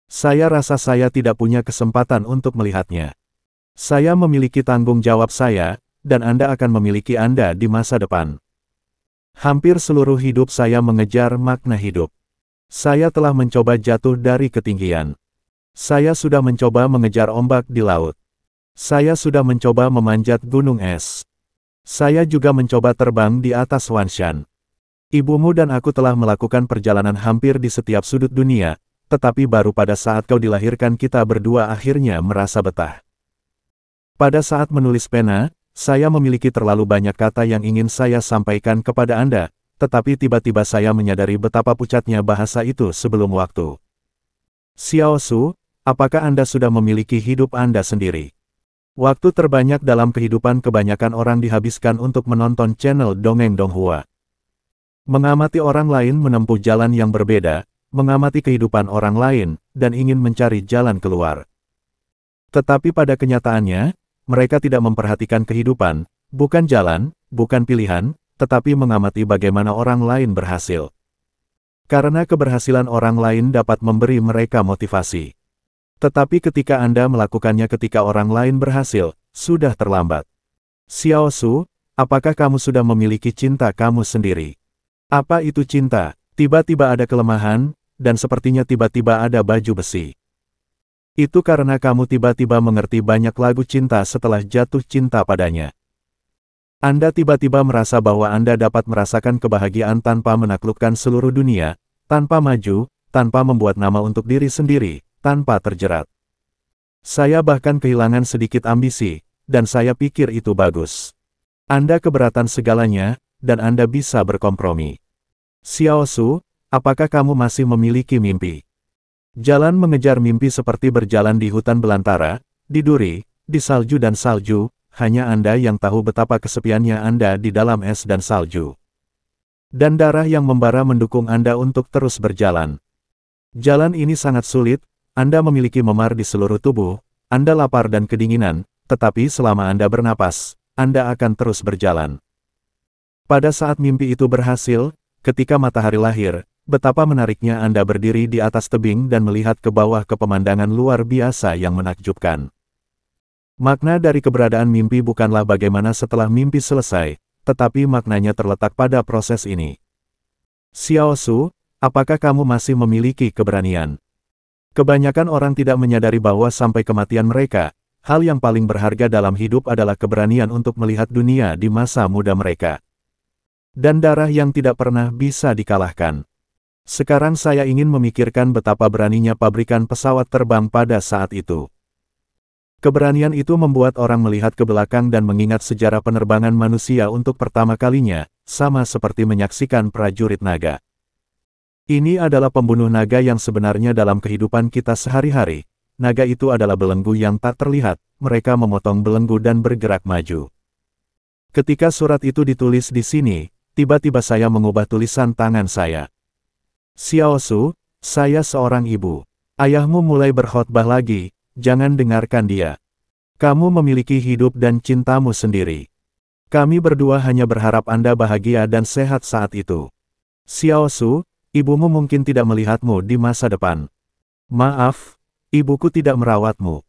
Saya rasa saya tidak punya kesempatan untuk melihatnya. Saya memiliki tanggung jawab saya, dan Anda akan memiliki Anda di masa depan. Hampir seluruh hidup saya mengejar makna hidup. Saya telah mencoba jatuh dari ketinggian. Saya sudah mencoba mengejar ombak di laut. Saya sudah mencoba memanjat gunung es. Saya juga mencoba terbang di atas Wanshan. Ibumu dan aku telah melakukan perjalanan hampir di setiap sudut dunia, tetapi baru pada saat kau dilahirkan kita berdua akhirnya merasa betah. Pada saat menulis pena, saya memiliki terlalu banyak kata yang ingin saya sampaikan kepada Anda, tetapi tiba-tiba saya menyadari betapa pucatnya bahasa itu sebelum waktu. Xiao Su, apakah Anda sudah memiliki hidup Anda sendiri? Waktu terbanyak dalam kehidupan kebanyakan orang dihabiskan untuk menonton channel Dongeng Donghua. Mengamati orang lain menempuh jalan yang berbeda, mengamati kehidupan orang lain, dan ingin mencari jalan keluar. Tetapi pada kenyataannya, mereka tidak memperhatikan kehidupan, bukan jalan, bukan pilihan, tetapi mengamati bagaimana orang lain berhasil. Karena keberhasilan orang lain dapat memberi mereka motivasi. Tetapi ketika Anda melakukannya ketika orang lain berhasil, sudah terlambat. Xiao Su, apakah kamu sudah memiliki cinta kamu sendiri? Apa itu cinta? Tiba-tiba ada kelemahan, dan sepertinya tiba-tiba ada baju besi. Itu karena kamu tiba-tiba mengerti banyak lagu cinta setelah jatuh cinta padanya. Anda tiba-tiba merasa bahwa Anda dapat merasakan kebahagiaan tanpa menaklukkan seluruh dunia, tanpa maju, tanpa membuat nama untuk diri sendiri, tanpa terjerat. Saya bahkan kehilangan sedikit ambisi, dan saya pikir itu bagus. Anda keberatan segalanya, dan Anda bisa berkompromi. Xiao Su, apakah kamu masih memiliki mimpi? Jalan mengejar mimpi seperti berjalan di hutan belantara, di duri, di salju dan salju, hanya Anda yang tahu betapa kesepiannya Anda di dalam es dan salju. Dan darah yang membara mendukung Anda untuk terus berjalan. Jalan ini sangat sulit, Anda memiliki memar di seluruh tubuh, Anda lapar dan kedinginan, tetapi selama Anda bernapas, Anda akan terus berjalan. Pada saat mimpi itu berhasil, ketika matahari lahir, betapa menariknya Anda berdiri di atas tebing dan melihat ke bawah ke pemandangan luar biasa yang menakjubkan. Makna dari keberadaan mimpi bukanlah bagaimana setelah mimpi selesai, tetapi maknanya terletak pada proses ini. Xiao Su, apakah kamu masih memiliki keberanian? Kebanyakan orang tidak menyadari bahwa sampai kematian mereka, hal yang paling berharga dalam hidup adalah keberanian untuk melihat dunia di masa muda mereka. Dan darah yang tidak pernah bisa dikalahkan. Sekarang saya ingin memikirkan betapa beraninya pabrikan pesawat terbang pada saat itu. Keberanian itu membuat orang melihat ke belakang dan mengingat sejarah penerbangan manusia untuk pertama kalinya, sama seperti menyaksikan prajurit naga. Ini adalah pembunuh naga yang sebenarnya dalam kehidupan kita sehari-hari. Naga itu adalah belenggu yang tak terlihat, mereka memotong belenggu dan bergerak maju. Ketika surat itu ditulis di sini, tiba-tiba saya mengubah tulisan tangan saya. Xiao Su, saya seorang ibu. Ayahmu mulai berkhotbah lagi, jangan dengarkan dia. Kamu memiliki hidup dan cintamu sendiri. Kami berdua hanya berharap Anda bahagia dan sehat saat itu. Xiao Su, ibumu mungkin tidak melihatmu di masa depan. Maaf, ibuku tidak merawatmu.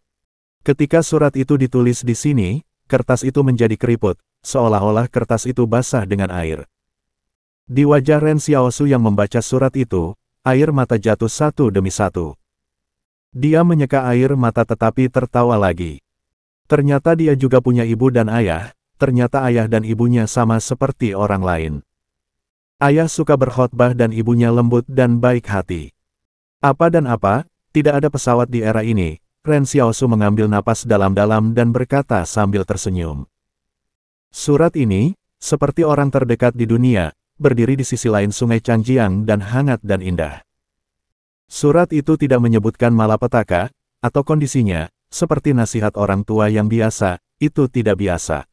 Ketika surat itu ditulis di sini, kertas itu menjadi keriput, seolah-olah kertas itu basah dengan air. Di wajah Ren Xiaosu yang membaca surat itu, air mata jatuh satu demi satu. Dia menyeka air mata tetapi tertawa lagi. Ternyata dia juga punya ibu dan ayah, ternyata ayah dan ibunya sama seperti orang lain. Ayah suka berkhotbah dan ibunya lembut dan baik hati. Apa dan apa, tidak ada pesawat di era ini, Ren Xiaosu mengambil napas dalam-dalam dan berkata sambil tersenyum. Surat ini, seperti orang terdekat di dunia, berdiri di sisi lain sungai Changjiang dan hangat dan indah. Surat itu tidak menyebutkan malapetaka, atau kondisinya, seperti nasihat orang tua yang biasa, itu tidak biasa.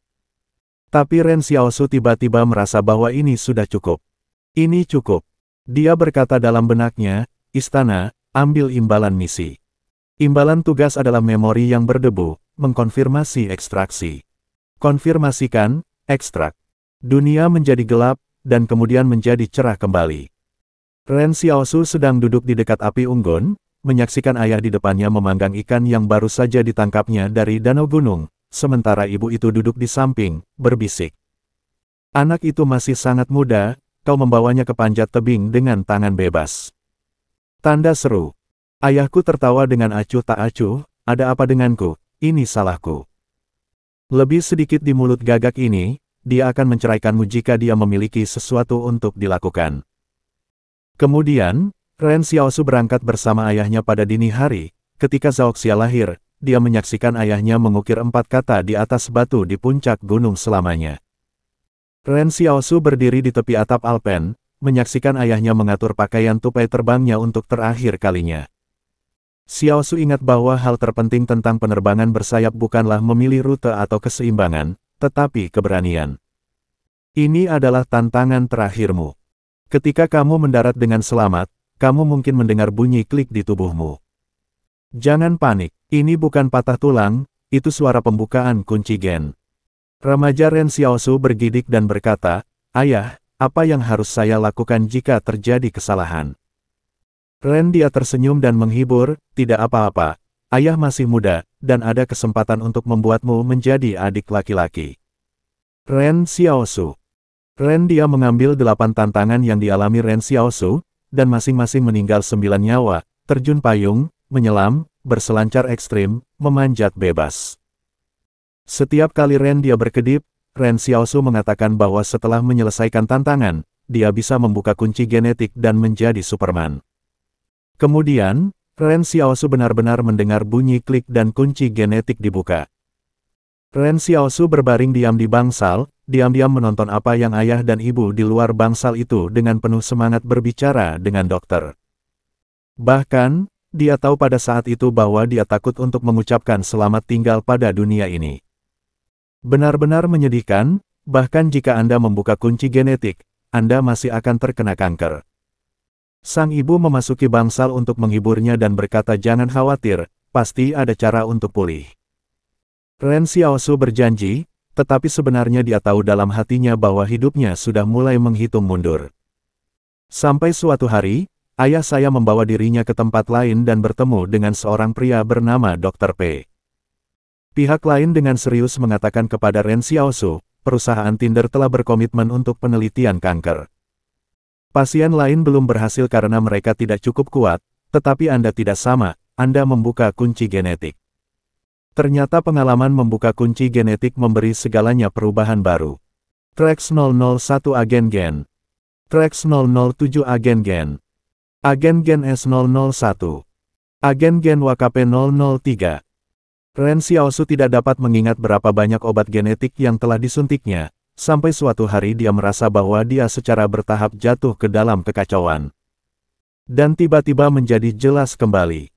Tapi Ren Xiaosu tiba-tiba merasa bahwa ini sudah cukup. Ini cukup. Dia berkata dalam benaknya, istana, ambil imbalan misi. Imbalan tugas adalah memori yang berdebu, mengkonfirmasi ekstraksi. Konfirmasikan, ekstrak. Dunia menjadi gelap, dan kemudian menjadi cerah kembali. Ren Xiaosu sedang duduk di dekat api unggun, menyaksikan ayah di depannya memanggang ikan yang baru saja ditangkapnya dari danau gunung, sementara ibu itu duduk di samping, berbisik. Anak itu masih sangat muda, kau membawanya ke panjat tebing dengan tangan bebas. Tanda seru. Ayahku tertawa dengan acuh tak acuh, ada apa denganku, ini salahku. Lebih sedikit di mulut gagak ini, dia akan menceraikanmu jika dia memiliki sesuatu untuk dilakukan. Kemudian, Ren Xiaosu berangkat bersama ayahnya pada dini hari. Ketika Zhaoxia lahir, dia menyaksikan ayahnya mengukir 4 kata di atas batu di puncak gunung selamanya. Ren Xiaosu berdiri di tepi atap Alpen, menyaksikan ayahnya mengatur pakaian tupai terbangnya untuk terakhir kalinya. Xiaosu ingat bahwa hal terpenting tentang penerbangan bersayap bukanlah memilih rute atau keseimbangan, tetapi keberanian. Ini adalah tantangan terakhirmu. Ketika kamu mendarat dengan selamat, kamu mungkin mendengar bunyi klik di tubuhmu. Jangan panik, ini bukan patah tulang, itu suara pembukaan kunci gen. Remaja Ren Xiaosu bergidik dan berkata, "Ayah, apa yang harus saya lakukan jika terjadi kesalahan?" Ren dia tersenyum dan menghibur, "Tidak apa-apa, ayah masih muda, dan ada kesempatan untuk membuatmu menjadi adik laki-laki." Ren Xiaosu. Ren dia mengambil 8 tantangan yang dialami Ren Xiaosu, dan masing-masing meninggal 9 nyawa, terjun payung, menyelam, berselancar ekstrim, memanjat bebas. Setiap kali Ren dia berkedip, Ren Xiaosu mengatakan bahwa setelah menyelesaikan tantangan, dia bisa membuka kunci genetik dan menjadi Superman. Kemudian, Ren Xiaosu benar-benar mendengar bunyi klik dan kunci genetik dibuka. Ren Xiaosu berbaring diam di bangsal, diam-diam menonton apa yang ayah dan ibu di luar bangsal itu dengan penuh semangat berbicara dengan dokter. Bahkan, dia tahu pada saat itu bahwa dia takut untuk mengucapkan selamat tinggal pada dunia ini. Benar-benar menyedihkan, bahkan jika Anda membuka kunci genetik, Anda masih akan terkena kanker. Sang ibu memasuki bangsal untuk menghiburnya dan berkata jangan khawatir, pasti ada cara untuk pulih. Ren Xiaosu berjanji, tetapi sebenarnya dia tahu dalam hatinya bahwa hidupnya sudah mulai menghitung mundur. Sampai suatu hari, ayah saya membawa dirinya ke tempat lain dan bertemu dengan seorang pria bernama Dr. P. Pihak lain dengan serius mengatakan kepada Ren Xiaosu, perusahaan Tinder telah berkomitmen untuk penelitian kanker. Pasien lain belum berhasil karena mereka tidak cukup kuat, tetapi Anda tidak sama, Anda membuka kunci genetik. Ternyata pengalaman membuka kunci genetik memberi segalanya perubahan baru. Trax 001 Agen Gen. Trax 007 Agen Gen. Agen Gen S001. Agen Gen WKP 003. Ren Xiaosu tidak dapat mengingat berapa banyak obat genetik yang telah disuntiknya, sampai suatu hari dia merasa bahwa dia secara bertahap jatuh ke dalam kekacauan. Dan tiba-tiba menjadi jelas kembali.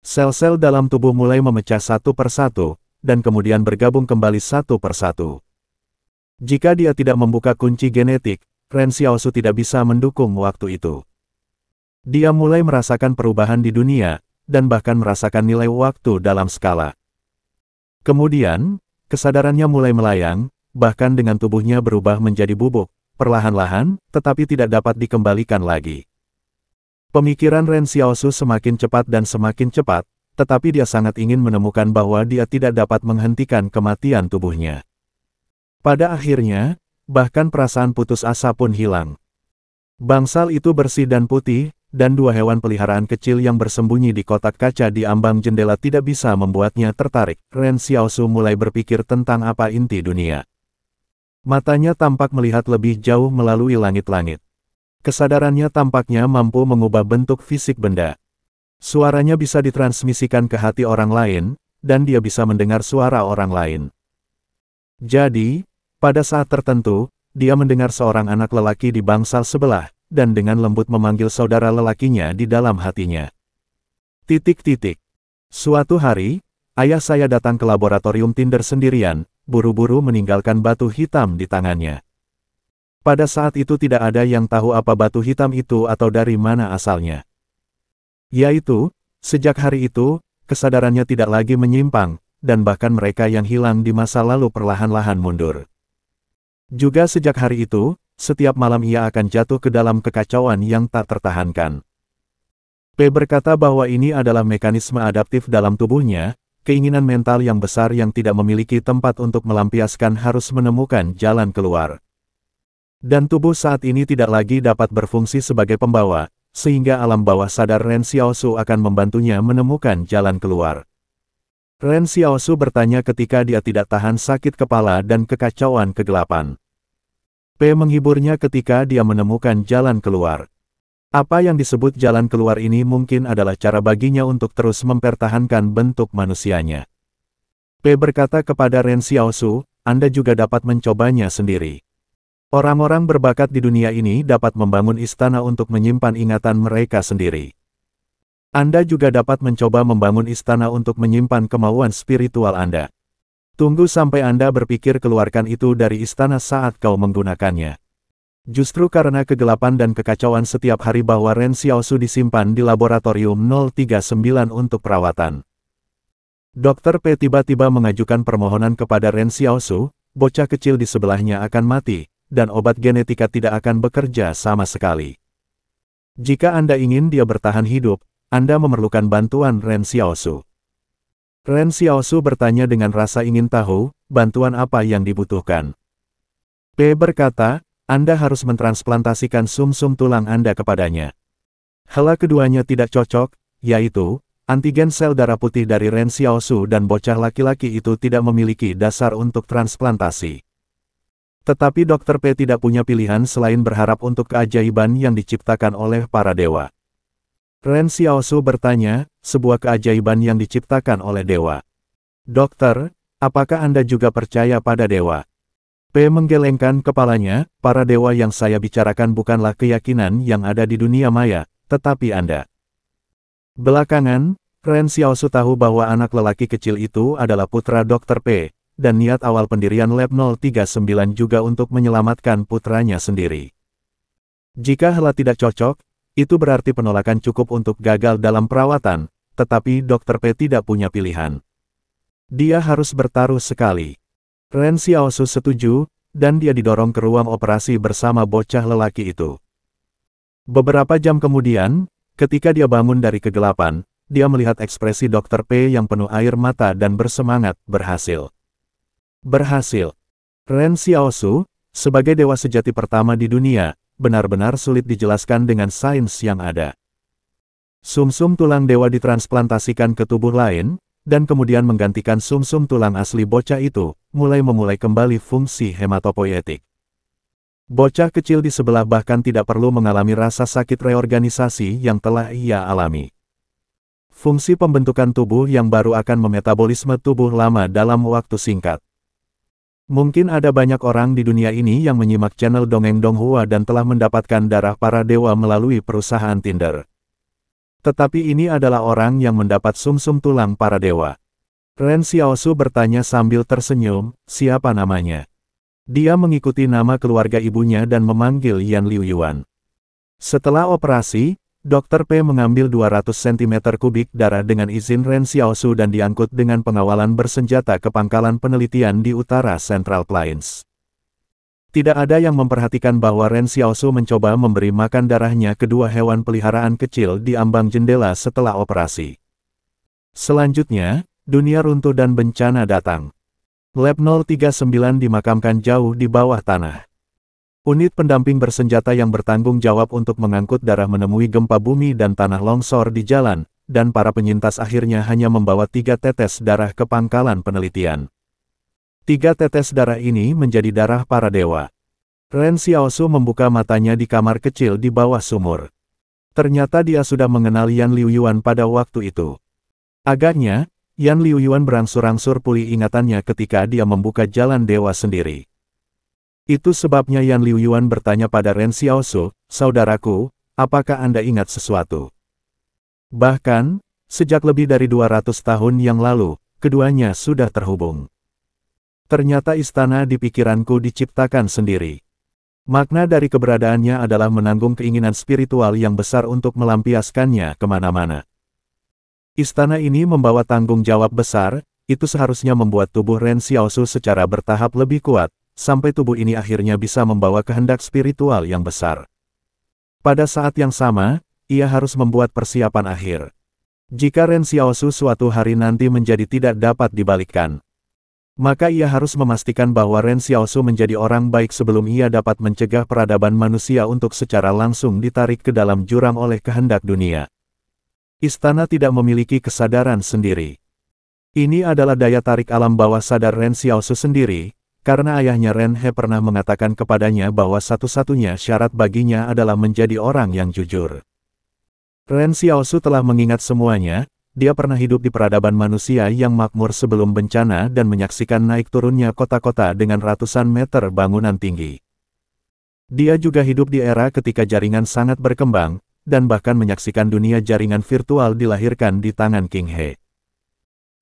Sel-sel dalam tubuh mulai memecah satu persatu, dan kemudian bergabung kembali satu persatu. Jika dia tidak membuka kunci genetik, Ren Xiaosu tidak bisa mendukung waktu itu. Dia mulai merasakan perubahan di dunia, dan bahkan merasakan nilai waktu dalam skala. Kemudian, kesadarannya mulai melayang, bahkan dengan tubuhnya berubah menjadi bubuk, perlahan-lahan, tetapi tidak dapat dikembalikan lagi. Pemikiran Ren Xiaosu semakin cepat dan semakin cepat, tetapi dia sangat ingin menemukan bahwa dia tidak dapat menghentikan kematian tubuhnya. Pada akhirnya, bahkan perasaan putus asa pun hilang. Bangsal itu bersih dan putih, dan 2 hewan peliharaan kecil yang bersembunyi di kotak kaca di ambang jendela tidak bisa membuatnya tertarik. Ren Xiaosu mulai berpikir tentang apa inti dunia. Matanya tampak melihat lebih jauh melalui langit-langit. Kesadarannya tampaknya mampu mengubah bentuk fisik benda. Suaranya bisa ditransmisikan ke hati orang lain, dan dia bisa mendengar suara orang lain. Jadi, pada saat tertentu, dia mendengar seorang anak lelaki di bangsal sebelah, dan dengan lembut memanggil saudara lelakinya di dalam hatinya. Suatu hari, ayah saya datang ke laboratorium Tinder sendirian, buru-buru meninggalkan batu hitam di tangannya. Pada saat itu tidak ada yang tahu apa batu hitam itu atau dari mana asalnya. Yaitu, sejak hari itu, kesadarannya tidak lagi menyimpang, dan bahkan mereka yang hilang di masa lalu perlahan-lahan mundur. Juga sejak hari itu, setiap malam ia akan jatuh ke dalam kekacauan yang tak tertahankan. P berkata bahwa ini adalah mekanisme adaptif dalam tubuhnya, keinginan mental yang besar yang tidak memiliki tempat untuk melampiaskan harus menemukan jalan keluar. Dan tubuh saat ini tidak lagi dapat berfungsi sebagai pembawa, sehingga alam bawah sadar Ren Xiaosu akan membantunya menemukan jalan keluar. Ren Xiaosu bertanya ketika dia tidak tahan sakit kepala dan kekacauan kegelapan. P menghiburnya ketika dia menemukan jalan keluar. Apa yang disebut jalan keluar ini mungkin adalah cara baginya untuk terus mempertahankan bentuk manusianya. P berkata kepada Ren Xiaosu, Anda juga dapat mencobanya sendiri. Orang-orang berbakat di dunia ini dapat membangun istana untuk menyimpan ingatan mereka sendiri. Anda juga dapat mencoba membangun istana untuk menyimpan kemauan spiritual Anda. Tunggu sampai Anda berpikir keluarkan itu dari istana saat kau menggunakannya. Justru karena kegelapan dan kekacauan setiap hari bahwa Ren Xiaosu disimpan di laboratorium 039 untuk perawatan. Dr. P tiba-tiba mengajukan permohonan kepada Ren Xiaosu, bocah kecil di sebelahnya akan mati, dan obat genetika tidak akan bekerja sama sekali. Jika Anda ingin dia bertahan hidup, Anda memerlukan bantuan Ren Xiaosu. Ren Xiaosu bertanya dengan rasa ingin tahu, bantuan apa yang dibutuhkan. P berkata, Anda harus mentransplantasikan sumsum tulang Anda kepadanya. Hal keduanya tidak cocok, yaitu, antigen sel darah putih dari Ren Xiaosu dan bocah laki-laki itu tidak memiliki dasar untuk transplantasi. Tetapi Dr. P tidak punya pilihan selain berharap untuk keajaiban yang diciptakan oleh para dewa. Ren Xiaosu bertanya, sebuah keajaiban yang diciptakan oleh dewa. Dokter, apakah Anda juga percaya pada dewa? P menggelengkan kepalanya, para dewa yang saya bicarakan bukanlah keyakinan yang ada di dunia maya, tetapi Anda. Belakangan, Ren Xiaosu tahu bahwa anak lelaki kecil itu adalah putra Dr. P. Dan niat awal pendirian Lab 039 juga untuk menyelamatkan putranya sendiri. Jika hal tidak cocok, itu berarti penolakan cukup untuk gagal dalam perawatan, tetapi Dr. P tidak punya pilihan. Dia harus bertaruh sekali. Ren Xiaosu setuju, dan dia didorong ke ruang operasi bersama bocah lelaki itu. Beberapa jam kemudian, ketika dia bangun dari kegelapan, dia melihat ekspresi Dr. P yang penuh air mata dan bersemangat, berhasil. Berhasil. Ren Xiaosu, sebagai dewa sejati pertama di dunia, benar-benar sulit dijelaskan dengan sains yang ada. Sumsum tulang dewa ditransplantasikan ke tubuh lain, dan kemudian menggantikan sumsum tulang asli bocah itu, memulai kembali fungsi hematopoietik. Bocah kecil di sebelah bahkan tidak perlu mengalami rasa sakit reorganisasi yang telah ia alami. Fungsi pembentukan tubuh yang baru akan memetabolisme tubuh lama dalam waktu singkat. Mungkin ada banyak orang di dunia ini yang menyimak channel Dongeng Donghua dan telah mendapatkan darah para dewa melalui perusahaan Tinder. Tetapi ini adalah orang yang mendapat sumsum tulang para dewa. Ren Xiaosu bertanya sambil tersenyum, siapa namanya? Dia mengikuti nama keluarga ibunya dan memanggil Yan Liuyuan. Setelah operasi, Dr. P mengambil 200 cm3 darah dengan izin Ren Xiaosu dan diangkut dengan pengawalan bersenjata ke pangkalan penelitian di utara Central Plains. Tidak ada yang memperhatikan bahwa Ren Xiaosu mencoba memberi makan darahnya kedua hewan peliharaan kecil di ambang jendela setelah operasi. Selanjutnya, dunia runtuh dan bencana datang. Lab 039 dimakamkan jauh di bawah tanah. Unit pendamping bersenjata yang bertanggung jawab untuk mengangkut darah menemui gempa bumi dan tanah longsor di jalan, dan para penyintas akhirnya hanya membawa 3 tetes darah ke pangkalan penelitian. 3 tetes darah ini menjadi darah para dewa. Ren Xiaosu membuka matanya di kamar kecil di bawah sumur. Ternyata dia sudah mengenal Yan Liuyuan pada waktu itu. Agaknya, Yan Liuyuan berangsur-angsur pulih ingatannya ketika dia membuka jalan dewa sendiri. Itu sebabnya Yan Liuyuan bertanya pada Ren Xiaosu, saudaraku, apakah Anda ingat sesuatu? Bahkan, sejak lebih dari 200 tahun yang lalu, keduanya sudah terhubung. Ternyata istana di pikiranku diciptakan sendiri. Makna dari keberadaannya adalah menanggung keinginan spiritual yang besar untuk melampiaskannya kemana-mana. Istana ini membawa tanggung jawab besar, itu seharusnya membuat tubuh Ren Xiaosu secara bertahap lebih kuat, sampai tubuh ini akhirnya bisa membawa kehendak spiritual yang besar. Pada saat yang sama, ia harus membuat persiapan akhir. Jika Ren Xiaosu suatu hari nanti menjadi tidak dapat dibalikkan, Maka ia harus memastikan bahwa Ren Xiaosu menjadi orang baik sebelum ia dapat mencegah peradaban manusia untuk secara langsung ditarik ke dalam jurang oleh kehendak dunia. Istana tidak memiliki kesadaran sendiri. Ini adalah daya tarik alam bawah sadar Ren Xiaosu sendiri, karena ayahnya Ren He pernah mengatakan kepadanya bahwa satu-satunya syarat baginya adalah menjadi orang yang jujur. Ren Xiaosu telah mengingat semuanya. Dia pernah hidup di peradaban manusia yang makmur sebelum bencana dan menyaksikan naik turunnya kota-kota dengan ratusan meter bangunan tinggi. Dia juga hidup di era ketika jaringan sangat berkembang, dan bahkan menyaksikan dunia jaringan virtual dilahirkan di tangan King He.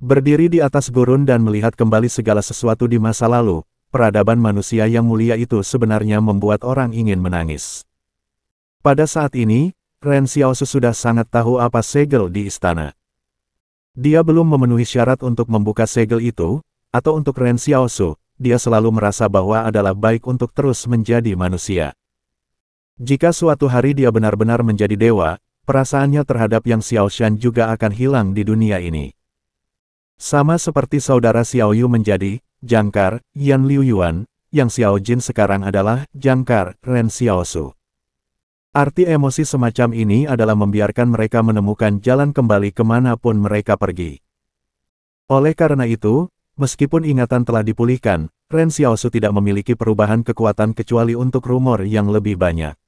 Berdiri di atas gurun dan melihat kembali segala sesuatu di masa lalu, peradaban manusia yang mulia itu sebenarnya membuat orang ingin menangis. Pada saat ini, Ren Xiaosu sudah sangat tahu apa segel di istana. Dia belum memenuhi syarat untuk membuka segel itu, atau untuk Ren Xiaosu, dia selalu merasa bahwa adalah baik untuk terus menjadi manusia. Jika suatu hari dia benar-benar menjadi dewa, perasaannya terhadap Yang Xiaoshan juga akan hilang di dunia ini. Sama seperti saudara Xiaoyu menjadi jangkar Yan Liuyuan, Yang Xiaojin sekarang adalah jangkar Ren Xiaosu. Arti emosi semacam ini adalah membiarkan mereka menemukan jalan kembali kemanapun mereka pergi. Oleh karena itu, meskipun ingatan telah dipulihkan, Ren Xiaosu tidak memiliki perubahan kekuatan kecuali untuk rumor yang lebih banyak.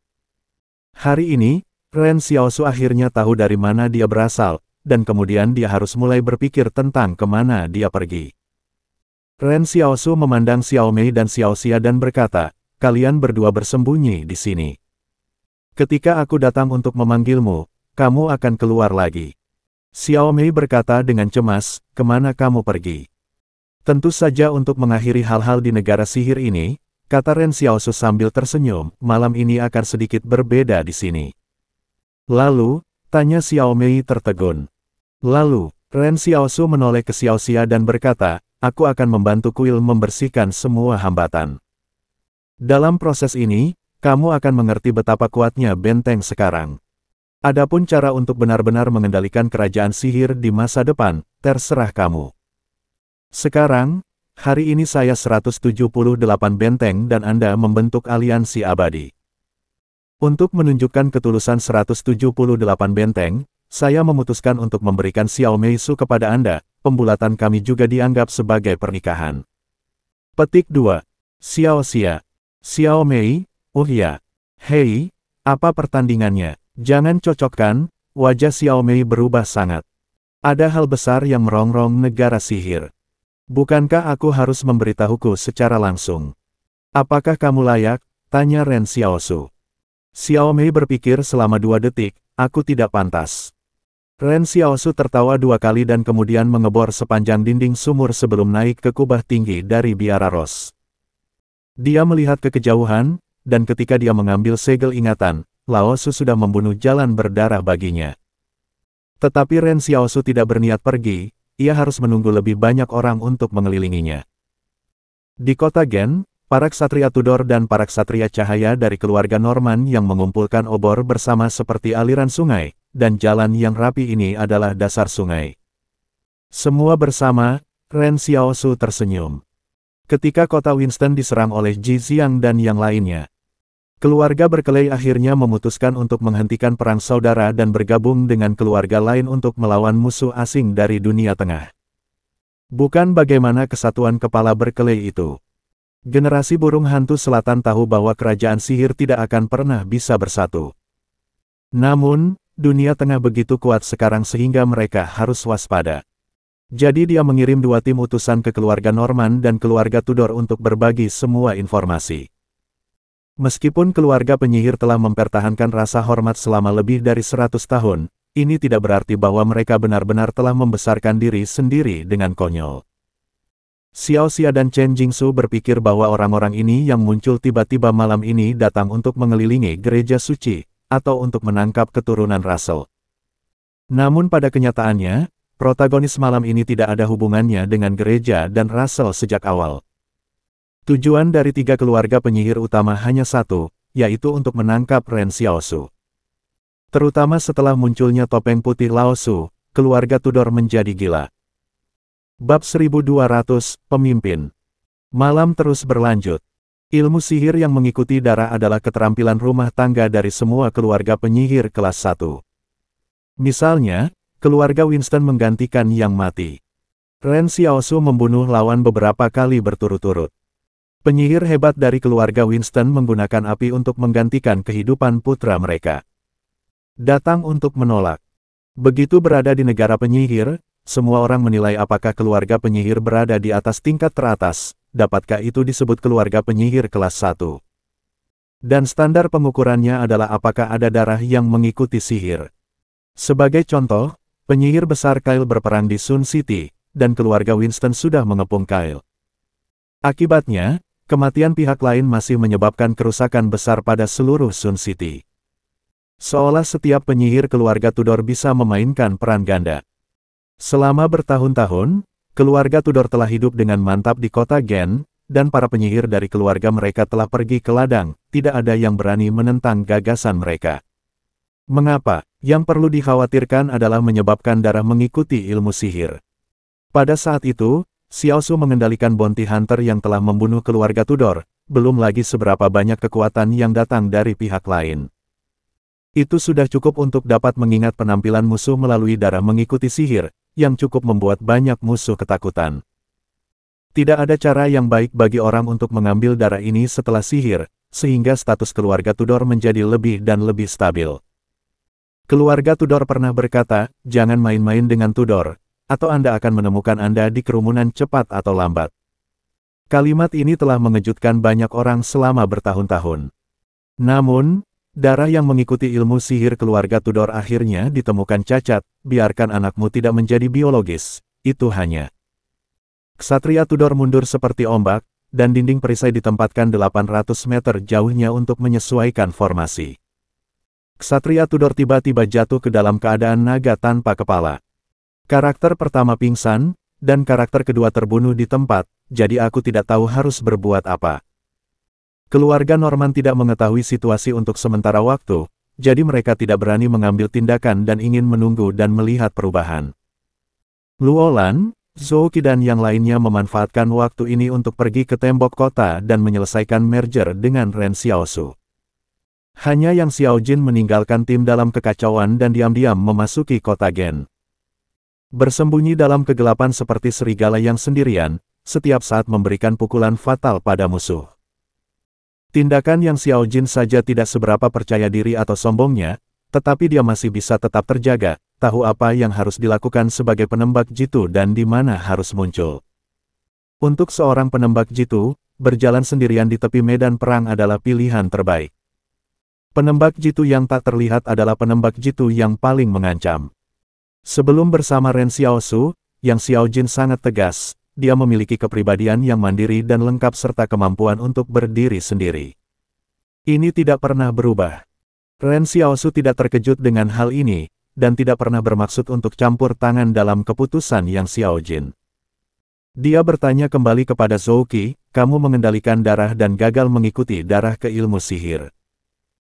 Hari ini, Ren Xiaosu akhirnya tahu dari mana dia berasal, dan kemudian dia harus mulai berpikir tentang kemana dia pergi. Ren Xiaosu memandang Xiao Mei dan Xiao Xia dan berkata, "Kalian berdua bersembunyi di sini. Ketika aku datang untuk memanggilmu, kamu akan keluar lagi." Xiao Mei berkata dengan cemas, "Kemana kamu pergi?" "Tentu saja untuk mengakhiri hal-hal di negara sihir ini," kata Ren Xiaosu sambil tersenyum, "malam ini akan sedikit berbeda di sini." "Lalu?" tanya Xiao Mei tertegun. Lalu, Ren Xiaosu menoleh ke Xiao Xia dan berkata, "Aku akan membantu kuil membersihkan semua hambatan. Dalam proses ini, kamu akan mengerti betapa kuatnya benteng sekarang. Adapun cara untuk benar-benar mengendalikan kerajaan sihir di masa depan, terserah kamu. Sekarang, hari ini saya 178 benteng dan Anda membentuk aliansi abadi. Untuk menunjukkan ketulusan 178 benteng, saya memutuskan untuk memberikan Xiao Mei Su kepada Anda, pembulatan kami juga dianggap sebagai pernikahan." Petik 2. Xiao Xia. Xiao Mei, "Oh ya. Hei, apa pertandingannya?" "Jangan cocokkan," wajah Xiao Mei berubah sangat. "Ada hal besar yang merongrong negara sihir. Bukankah aku harus memberitahuku secara langsung?" "Apakah kamu layak?" tanya Ren Xiaosu. Xiao Mei berpikir selama 2 detik, "Aku tidak pantas." Ren Xiaosu tertawa 2 kali dan kemudian mengebor sepanjang dinding sumur sebelum naik ke kubah tinggi dari biara Ros. Dia melihat ke kejauhan, dan ketika dia mengambil segel ingatan, Lao Su sudah membunuh jalan berdarah baginya. Tetapi Ren Xiaosu tidak berniat pergi, ia harus menunggu lebih banyak orang untuk mengelilinginya. Di kota Gen, para ksatria Tudor dan para ksatria cahaya dari keluarga Norman yang mengumpulkan obor bersama seperti aliran sungai, dan jalan yang rapi ini adalah dasar sungai. Semua bersama, Ren Xiaosu tersenyum. Ketika kota Winston diserang oleh Ji Xiang dan yang lainnya, keluarga Berkeley akhirnya memutuskan untuk menghentikan perang saudara dan bergabung dengan keluarga lain untuk melawan musuh asing dari dunia tengah. Bukan bagaimana kesatuan kepala Berkeley itu. Generasi burung hantu selatan tahu bahwa kerajaan sihir tidak akan pernah bisa bersatu. Namun, dunia tengah begitu kuat sekarang sehingga mereka harus waspada. Jadi dia mengirim 2 tim utusan ke keluarga Norman dan keluarga Tudor untuk berbagi semua informasi. Meskipun keluarga penyihir telah mempertahankan rasa hormat selama lebih dari 100 tahun, ini tidak berarti bahwa mereka benar-benar telah membesarkan diri sendiri dengan konyol. Xiao Xia dan Chen Jingsu berpikir bahwa orang-orang ini yang muncul tiba-tiba malam ini datang untuk mengelilingi gereja suci, atau untuk menangkap keturunan Russell. Namun pada kenyataannya, protagonis malam ini tidak ada hubungannya dengan gereja dan Russell sejak awal. Tujuan dari 3 keluarga penyihir utama hanya satu, yaitu untuk menangkap Ren Xiaosu. Terutama setelah munculnya topeng putih Lao Su, keluarga Tudor menjadi gila. Bab 1200, Pemimpin. Malam terus berlanjut. Ilmu sihir yang mengikuti darah adalah keterampilan rumah tangga dari semua keluarga penyihir kelas 1. Misalnya, keluarga Winston menggantikan yang mati. Ren Xiaosu membunuh lawan beberapa kali berturut-turut. Penyihir hebat dari keluarga Winston menggunakan api untuk menggantikan kehidupan putra mereka. Datang untuk menolak. Begitu berada di negara penyihir, semua orang menilai apakah keluarga penyihir berada di atas tingkat teratas, dapatkah itu disebut keluarga penyihir kelas 1. Dan standar pengukurannya adalah apakah ada darah yang mengikuti sihir. Sebagai contoh, penyihir besar Kyle berperang di Sun City, dan keluarga Winston sudah mengepung Kyle. Akibatnya, kematian pihak lain masih menyebabkan kerusakan besar pada seluruh Sun City. Seolah setiap penyihir keluarga Tudor bisa memainkan peran ganda. Selama bertahun-tahun, keluarga Tudor telah hidup dengan mantap di kota Gen, dan para penyihir dari keluarga mereka telah pergi ke ladang, tidak ada yang berani menentang gagasan mereka. Mengapa? Yang perlu dikhawatirkan adalah menyebabkan darah mengikuti ilmu sihir. Pada saat itu, Xiaosu mengendalikan bounty hunter yang telah membunuh keluarga Tudor, belum lagi seberapa banyak kekuatan yang datang dari pihak lain. Itu sudah cukup untuk dapat mengingat penampilan musuh melalui darah mengikuti sihir, yang cukup membuat banyak musuh ketakutan. Tidak ada cara yang baik bagi orang untuk mengambil darah ini setelah sihir, sehingga status keluarga Tudor menjadi lebih dan lebih stabil. Keluarga Tudor pernah berkata, jangan main-main dengan Tudor, atau Anda akan menemukan Anda di kerumunan cepat atau lambat. Kalimat ini telah mengejutkan banyak orang selama bertahun-tahun. Namun, darah yang mengikuti ilmu sihir keluarga Tudor akhirnya ditemukan cacat, biarkan anakmu tidak menjadi biologis, itu hanya. Ksatria Tudor mundur seperti ombak, dan dinding perisai ditempatkan 800 meter jauhnya untuk menyesuaikan formasi. Ksatria Tudor tiba-tiba jatuh ke dalam keadaan naga tanpa kepala. Karakter pertama pingsan, dan karakter kedua terbunuh di tempat, jadi aku tidak tahu harus berbuat apa. Keluarga Norman tidak mengetahui situasi untuk sementara waktu, jadi mereka tidak berani mengambil tindakan dan ingin menunggu dan melihat perubahan. Luolan, Zhou Qi dan yang lainnya memanfaatkan waktu ini untuk pergi ke tembok kota dan menyelesaikan merger dengan Ren Xiaosu. Hanya Yang Xiaojin meninggalkan tim dalam kekacauan dan diam-diam memasuki kota Gen. Bersembunyi dalam kegelapan seperti serigala yang sendirian, setiap saat memberikan pukulan fatal pada musuh. Tindakan Yang Xiaojin saja tidak seberapa percaya diri atau sombongnya, tetapi dia masih bisa tetap terjaga, tahu apa yang harus dilakukan sebagai penembak jitu dan di mana harus muncul. Untuk seorang penembak jitu, berjalan sendirian di tepi medan perang adalah pilihan terbaik. Penembak jitu yang tak terlihat adalah penembak jitu yang paling mengancam. Sebelum bersama Ren Xiaosu, Yang Xiaojin sangat tegas. Dia memiliki kepribadian yang mandiri dan lengkap serta kemampuan untuk berdiri sendiri. Ini tidak pernah berubah. Ren Xiaosu tidak terkejut dengan hal ini, dan tidak pernah bermaksud untuk campur tangan dalam keputusan Yang Xiaojin. Dia bertanya kembali kepada Zhou Qi, kamu mengendalikan darah dan gagal mengikuti darah ke ilmu sihir.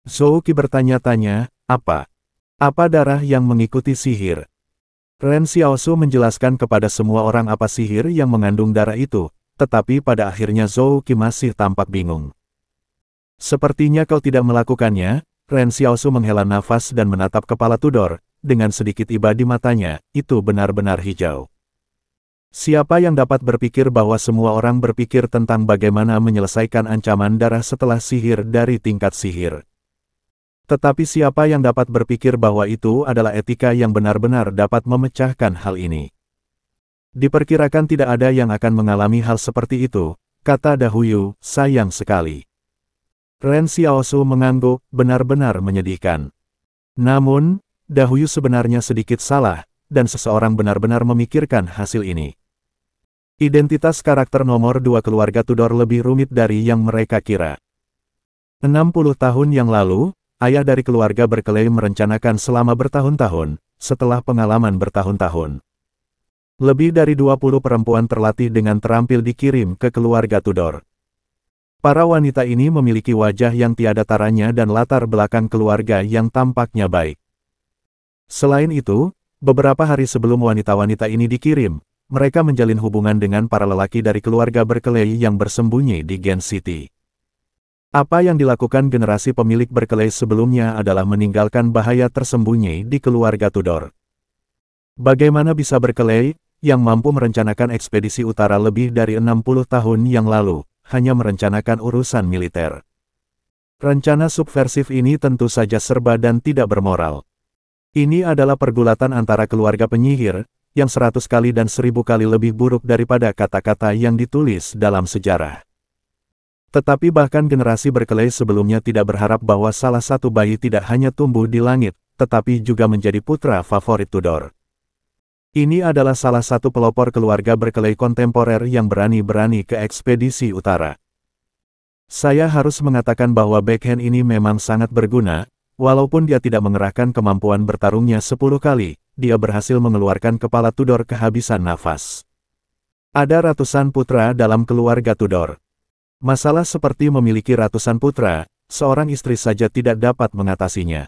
Zhou Qi bertanya-tanya, apa? Apa darah yang mengikuti sihir? Ren Xiaosu menjelaskan kepada semua orang apa sihir yang mengandung darah itu, tetapi pada akhirnya Zhou Qi masih tampak bingung. Sepertinya kau tidak melakukannya, Ren Xiaosu menghela nafas dan menatap kepala Tudor, dengan sedikit iba di matanya, itu benar-benar hijau. Siapa yang dapat berpikir bahwa semua orang berpikir tentang bagaimana menyelesaikan ancaman darah setelah sihir dari tingkat sihir? Tetapi siapa yang dapat berpikir bahwa itu adalah etika yang benar-benar dapat memecahkan hal ini? Diperkirakan tidak ada yang akan mengalami hal seperti itu, kata Dahuyu, sayang sekali. Ren Xiaosu mengangguk, benar-benar menyedihkan. Namun, Dahuyu sebenarnya sedikit salah, dan seseorang benar-benar memikirkan hasil ini. Identitas karakter nomor 2 keluarga Tudor lebih rumit dari yang mereka kira. 60 tahun yang lalu, ayah dari keluarga berklaim merencanakan selama bertahun-tahun, setelah pengalaman bertahun-tahun. Lebih dari 20 perempuan terlatih dengan terampil dikirim ke keluarga Tudor. Para wanita ini memiliki wajah yang tiada taranya dan latar belakang keluarga yang tampaknya baik. Selain itu, beberapa hari sebelum wanita-wanita ini dikirim, mereka menjalin hubungan dengan para lelaki dari keluarga Berkeley yang bersembunyi di Gen City. Apa yang dilakukan generasi pemilik Berkeley sebelumnya adalah meninggalkan bahaya tersembunyi di keluarga Tudor. Bagaimana bisa Berkeley, yang mampu merencanakan ekspedisi utara lebih dari 60 tahun yang lalu, hanya merencanakan urusan militer? Rencana subversif ini tentu saja serba dan tidak bermoral. Ini adalah pergulatan antara keluarga penyihir, yang 100 kali dan 1000 kali lebih buruk daripada kata-kata yang ditulis dalam sejarah. Tetapi bahkan generasi Berkeley sebelumnya tidak berharap bahwa salah satu bayi tidak hanya tumbuh di langit, tetapi juga menjadi putra favorit Tudor. Ini adalah salah satu pelopor keluarga Berkeley kontemporer yang berani-berani ke ekspedisi utara. Saya harus mengatakan bahwa backhand ini memang sangat berguna, walaupun dia tidak mengerahkan kemampuan bertarungnya 10 kali, dia berhasil mengeluarkan kepala Tudor kehabisan nafas. Ada ratusan putra dalam keluarga Tudor. Masalah seperti memiliki ratusan putra, seorang istri saja tidak dapat mengatasinya.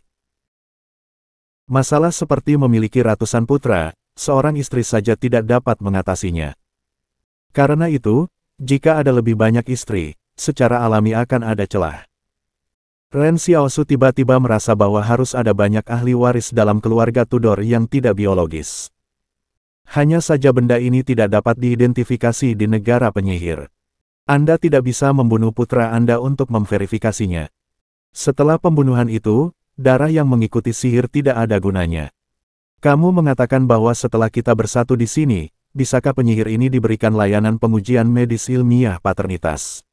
Masalah seperti memiliki ratusan putra, seorang istri saja tidak dapat mengatasinya. Karena itu, jika ada lebih banyak istri, secara alami akan ada celah. Ren Xiaosu tiba-tiba merasa bahwa harus ada banyak ahli waris dalam keluarga Tudor yang tidak biologis. Hanya saja benda ini tidak dapat diidentifikasi di negara penyihir. Anda tidak bisa membunuh putra Anda untuk memverifikasinya. Setelah pembunuhan itu, darah yang mengikuti sihir tidak ada gunanya. Kamu mengatakan bahwa setelah kita bersatu di sini, bisakah penyihir ini diberikan layanan pengujian medis ilmiah paternitas?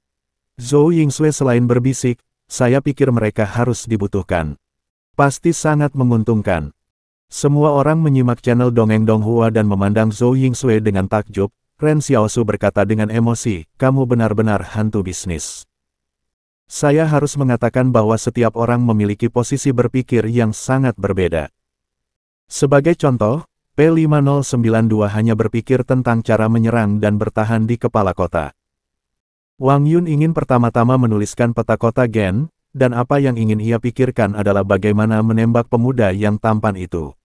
Zhou Yingsui selain berbisik, saya pikir mereka harus dibutuhkan. Pasti sangat menguntungkan. Semua orang menyimak channel Dongeng Donghua dan memandang Zhou Yingsui dengan takjub. Ren Xiaosu berkata dengan emosi, kamu benar-benar hantu bisnis. Saya harus mengatakan bahwa setiap orang memiliki posisi berpikir yang sangat berbeda. Sebagai contoh, P5092 hanya berpikir tentang cara menyerang dan bertahan di kepala kota. Wang Yun ingin pertama-tama menuliskan peta kota Gen, dan apa yang ingin ia pikirkan adalah bagaimana menembak pemuda yang tampan itu.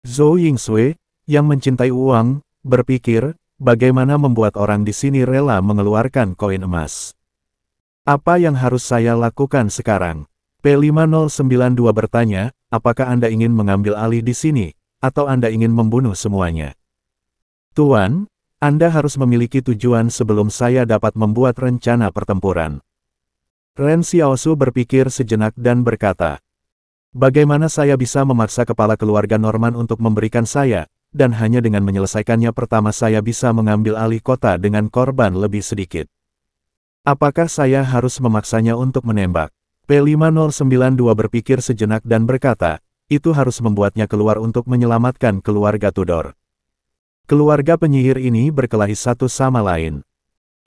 Zhou Yingsui, yang mencintai uang, berpikir, bagaimana membuat orang di sini rela mengeluarkan koin emas. Apa yang harus saya lakukan sekarang? P5092 bertanya, apakah Anda ingin mengambil alih di sini, atau Anda ingin membunuh semuanya? Tuan, Anda harus memiliki tujuan sebelum saya dapat membuat rencana pertempuran. Ren Xiaosu berpikir sejenak dan berkata, bagaimana saya bisa memaksa kepala keluarga Norman untuk memberikan saya, dan hanya dengan menyelesaikannya pertama saya bisa mengambil alih kota dengan korban lebih sedikit. Apakah saya harus memaksanya untuk menembak? P5092 berpikir sejenak dan berkata, itu harus membuatnya keluar untuk menyelamatkan keluarga Tudor. Keluarga penyihir ini berkelahi satu sama lain.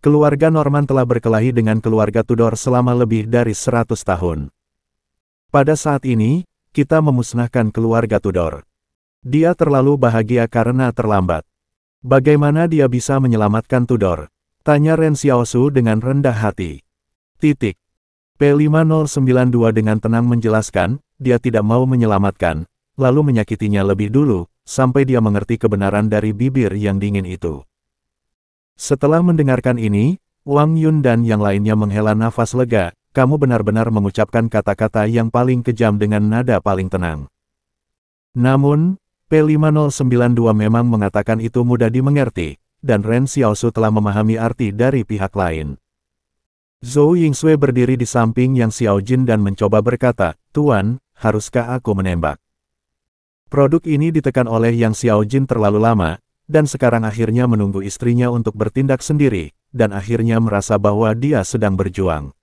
Keluarga Norman telah berkelahi dengan keluarga Tudor selama lebih dari 100 tahun. Pada saat ini, kita memusnahkan keluarga Tudor. Dia terlalu bahagia karena terlambat. Bagaimana dia bisa menyelamatkan Tudor? Tanya Ren Xiaosu dengan rendah hati. P5092 dengan tenang menjelaskan, dia tidak mau menyelamatkan, lalu menyakitinya lebih dulu, sampai dia mengerti kebenaran dari bibir yang dingin itu. Setelah mendengarkan ini, Wang Yun dan yang lainnya menghela nafas lega, kamu benar-benar mengucapkan kata-kata yang paling kejam dengan nada paling tenang. Namun, P5092 memang mengatakan itu mudah dimengerti, dan Ren Xiaosu telah memahami arti dari pihak lain. Zhou Yingsui berdiri di samping Yang Xiaojin dan mencoba berkata, Tuan, haruskah aku menembak? Produk ini ditekan oleh Yang Xiaojin terlalu lama, dan sekarang akhirnya menunggu istrinya untuk bertindak sendiri, dan akhirnya merasa bahwa dia sedang berjuang.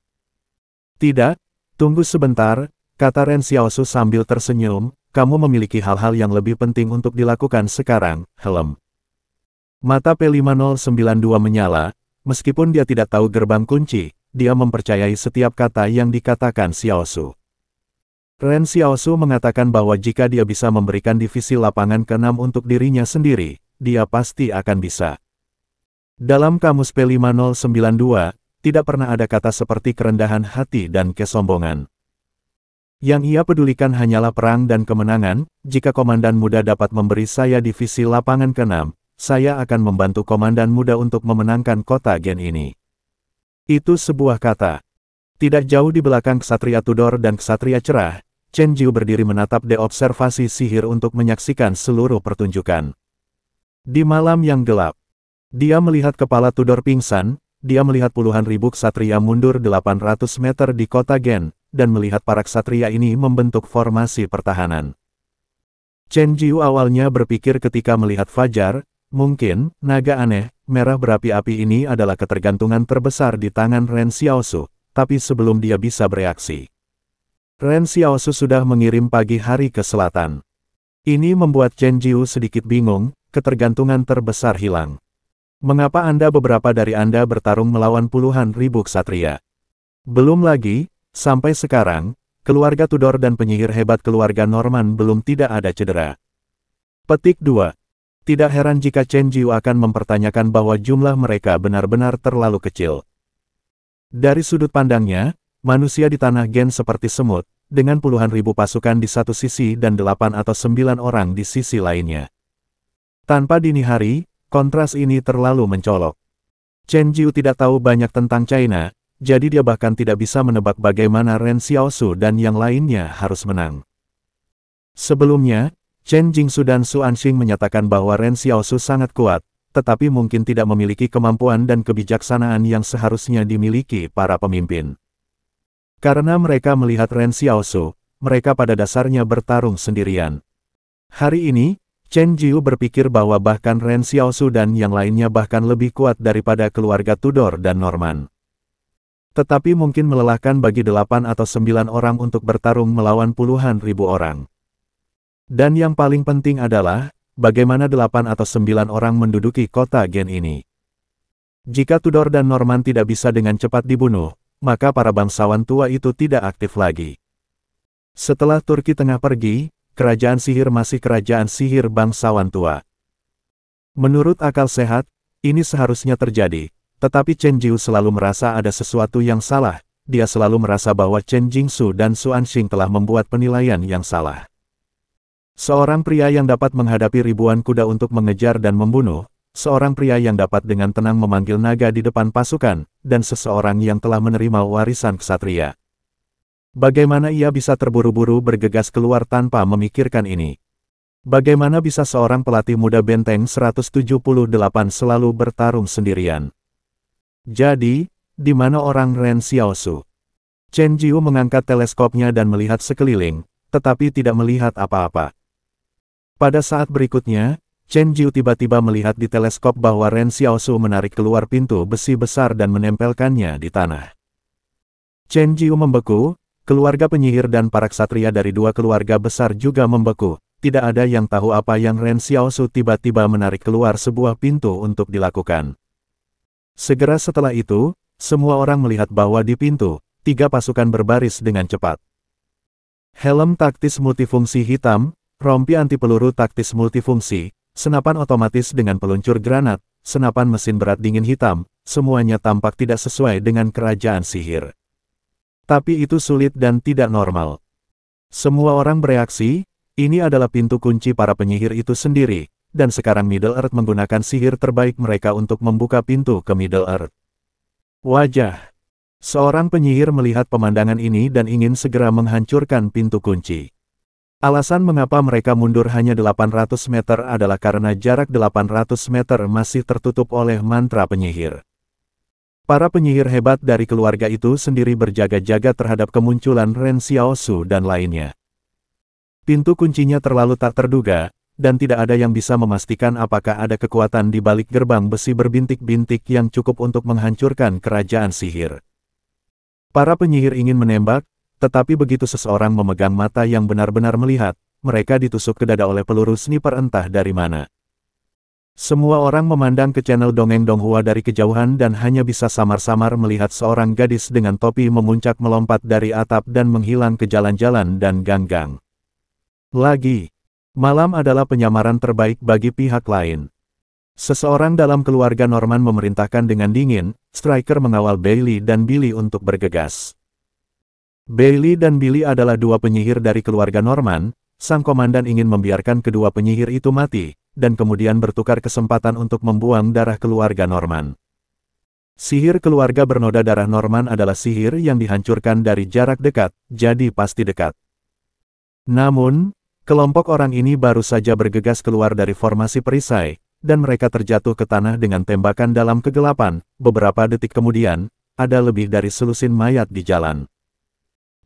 Tidak, tunggu sebentar, kata Ren Xiaosu sambil tersenyum, kamu memiliki hal-hal yang lebih penting untuk dilakukan sekarang, helm. Mata P5092 menyala, meskipun dia tidak tahu gerbang kunci, dia mempercayai setiap kata yang dikatakan Xiaosu. Ren Xiaosu mengatakan bahwa jika dia bisa memberikan divisi lapangan ke-6 untuk dirinya sendiri, dia pasti akan bisa. Dalam kamus P5092, tidak pernah ada kata seperti kerendahan hati dan kesombongan. Yang ia pedulikan hanyalah perang dan kemenangan. Jika komandan muda dapat memberi saya divisi lapangan ke-6, saya akan membantu komandan muda untuk memenangkan kota Gen ini. Itu sebuah kata. Tidak jauh di belakang Ksatria Tudor dan Ksatria Cerah, Chen Jiu berdiri menatap deobservasi sihir untuk menyaksikan seluruh pertunjukan. Di malam yang gelap, dia melihat kepala Tudor pingsan, dia melihat puluhan ribu ksatria mundur 800 meter di kota Gen, dan melihat para ksatria ini membentuk formasi pertahanan. Chen Jiu awalnya berpikir ketika melihat Fajar, mungkin, naga aneh, merah berapi-api ini adalah ketergantungan terbesar di tangan Ren Xiaosu, tapi sebelum dia bisa bereaksi, Ren Xiaosu sudah mengirim pagi hari ke selatan. Ini membuat Chen Jiu sedikit bingung, ketergantungan terbesar hilang. Mengapa beberapa dari Anda bertarung melawan puluhan ribu ksatria? Belum lagi, sampai sekarang, keluarga Tudor dan penyihir hebat keluarga Norman belum tidak ada cedera. Petik 2. Tidak heran jika Chen Jiu akan mempertanyakan bahwa jumlah mereka benar-benar terlalu kecil. Dari sudut pandangnya, manusia di tanah Gen seperti semut, dengan puluhan ribu pasukan di satu sisi dan 8 atau 9 orang di sisi lainnya. Tanpa dini hari, kontras ini terlalu mencolok. Chen Jiu tidak tahu banyak tentang China, jadi dia bahkan tidak bisa menebak bagaimana Ren Xiaosu dan yang lainnya harus menang. Sebelumnya, Chen Jingsu dan Su Anxing menyatakan bahwa Ren Xiaosu sangat kuat, tetapi mungkin tidak memiliki kemampuan dan kebijaksanaan yang seharusnya dimiliki para pemimpin. Karena mereka melihat Ren Xiaosu, mereka pada dasarnya bertarung sendirian. Hari ini, Chen Jiu berpikir bahwa bahkan Ren Xiaosu dan yang lainnya bahkan lebih kuat daripada keluarga Tudor dan Norman. Tetapi mungkin melelahkan bagi 8 atau 9 orang untuk bertarung melawan puluhan ribu orang. Dan yang paling penting adalah, bagaimana 8 atau 9 orang menduduki kota Gen ini. Jika Tudor dan Norman tidak bisa dengan cepat dibunuh, maka para bangsawan tua itu tidak aktif lagi. Setelah Turki Tengah pergi, kerajaan sihir masih kerajaan sihir bangsawan tua. Menurut akal sehat, ini seharusnya terjadi, tetapi Chen Jiu selalu merasa ada sesuatu yang salah, dia selalu merasa bahwa Chen Jingsu dan Su Anxing telah membuat penilaian yang salah. Seorang pria yang dapat menghadapi ribuan kuda untuk mengejar dan membunuh, seorang pria yang dapat dengan tenang memanggil naga di depan pasukan, dan seseorang yang telah menerima warisan ksatria. Bagaimana ia bisa terburu-buru bergegas keluar tanpa memikirkan ini? Bagaimana bisa seorang pelatih muda benteng 178 selalu bertarung sendirian? Jadi, di mana orang Ren Xiaosu? Chen Jiu mengangkat teleskopnya dan melihat sekeliling, tetapi tidak melihat apa-apa. Pada saat berikutnya, Chen Jiu tiba-tiba melihat di teleskop bahwa Ren Xiaosu menarik keluar pintu besi besar dan menempelkannya di tanah. Chen Jiu membeku. Keluarga penyihir dan para ksatria dari dua keluarga besar juga membeku. Tidak ada yang tahu apa yang Ren Xiaosu tiba-tiba menarik keluar sebuah pintu untuk dilakukan. Segera setelah itu, semua orang melihat bahwa di pintu, 3 pasukan berbaris dengan cepat. Helm taktis multifungsi hitam, rompi anti peluru taktis multifungsi, senapan otomatis dengan peluncur granat, senapan mesin berat dingin hitam, semuanya tampak tidak sesuai dengan kerajaan sihir. Tapi itu sulit dan tidak normal. Semua orang bereaksi, ini adalah pintu kunci para penyihir itu sendiri, dan sekarang Middle Earth menggunakan sihir terbaik mereka untuk membuka pintu ke Middle Earth. Wajah. Seorang penyihir melihat pemandangan ini dan ingin segera menghancurkan pintu kunci. Alasan mengapa mereka mundur hanya 800 meter adalah karena jarak 800 meter masih tertutup oleh mantra penyihir. Para penyihir hebat dari keluarga itu sendiri berjaga-jaga terhadap kemunculan Ren Xiaosu dan lainnya. Pintu kuncinya terlalu tak terduga, dan tidak ada yang bisa memastikan apakah ada kekuatan di balik gerbang besi berbintik-bintik yang cukup untuk menghancurkan kerajaan sihir. Para penyihir ingin menembak, tetapi begitu seseorang memegang mata yang benar-benar melihat, mereka ditusuk ke dada oleh peluru sniper entah dari mana. Semua orang memandang ke channel Dongeng Donghua dari kejauhan dan hanya bisa samar-samar melihat seorang gadis dengan topi memuncak melompat dari atap dan menghilang ke jalan-jalan dan gang-gang. Lagi, malam adalah penyamaran terbaik bagi pihak lain. Seseorang dalam keluarga Norman memerintahkan dengan dingin, Striker mengawal Bailey dan Billy untuk bergegas. Bailey dan Billy adalah dua penyihir dari keluarga Norman, sang komandan ingin membiarkan kedua penyihir itu mati, dan kemudian bertukar kesempatan untuk membuang darah keluarga Norman. Sihir keluarga bernoda darah Norman adalah sihir yang dihancurkan dari jarak dekat, jadi pasti dekat. Namun, kelompok orang ini baru saja bergegas keluar dari formasi perisai, dan mereka terjatuh ke tanah dengan tembakan dalam kegelapan. Beberapa detik kemudian, ada lebih dari selusin mayat di jalan.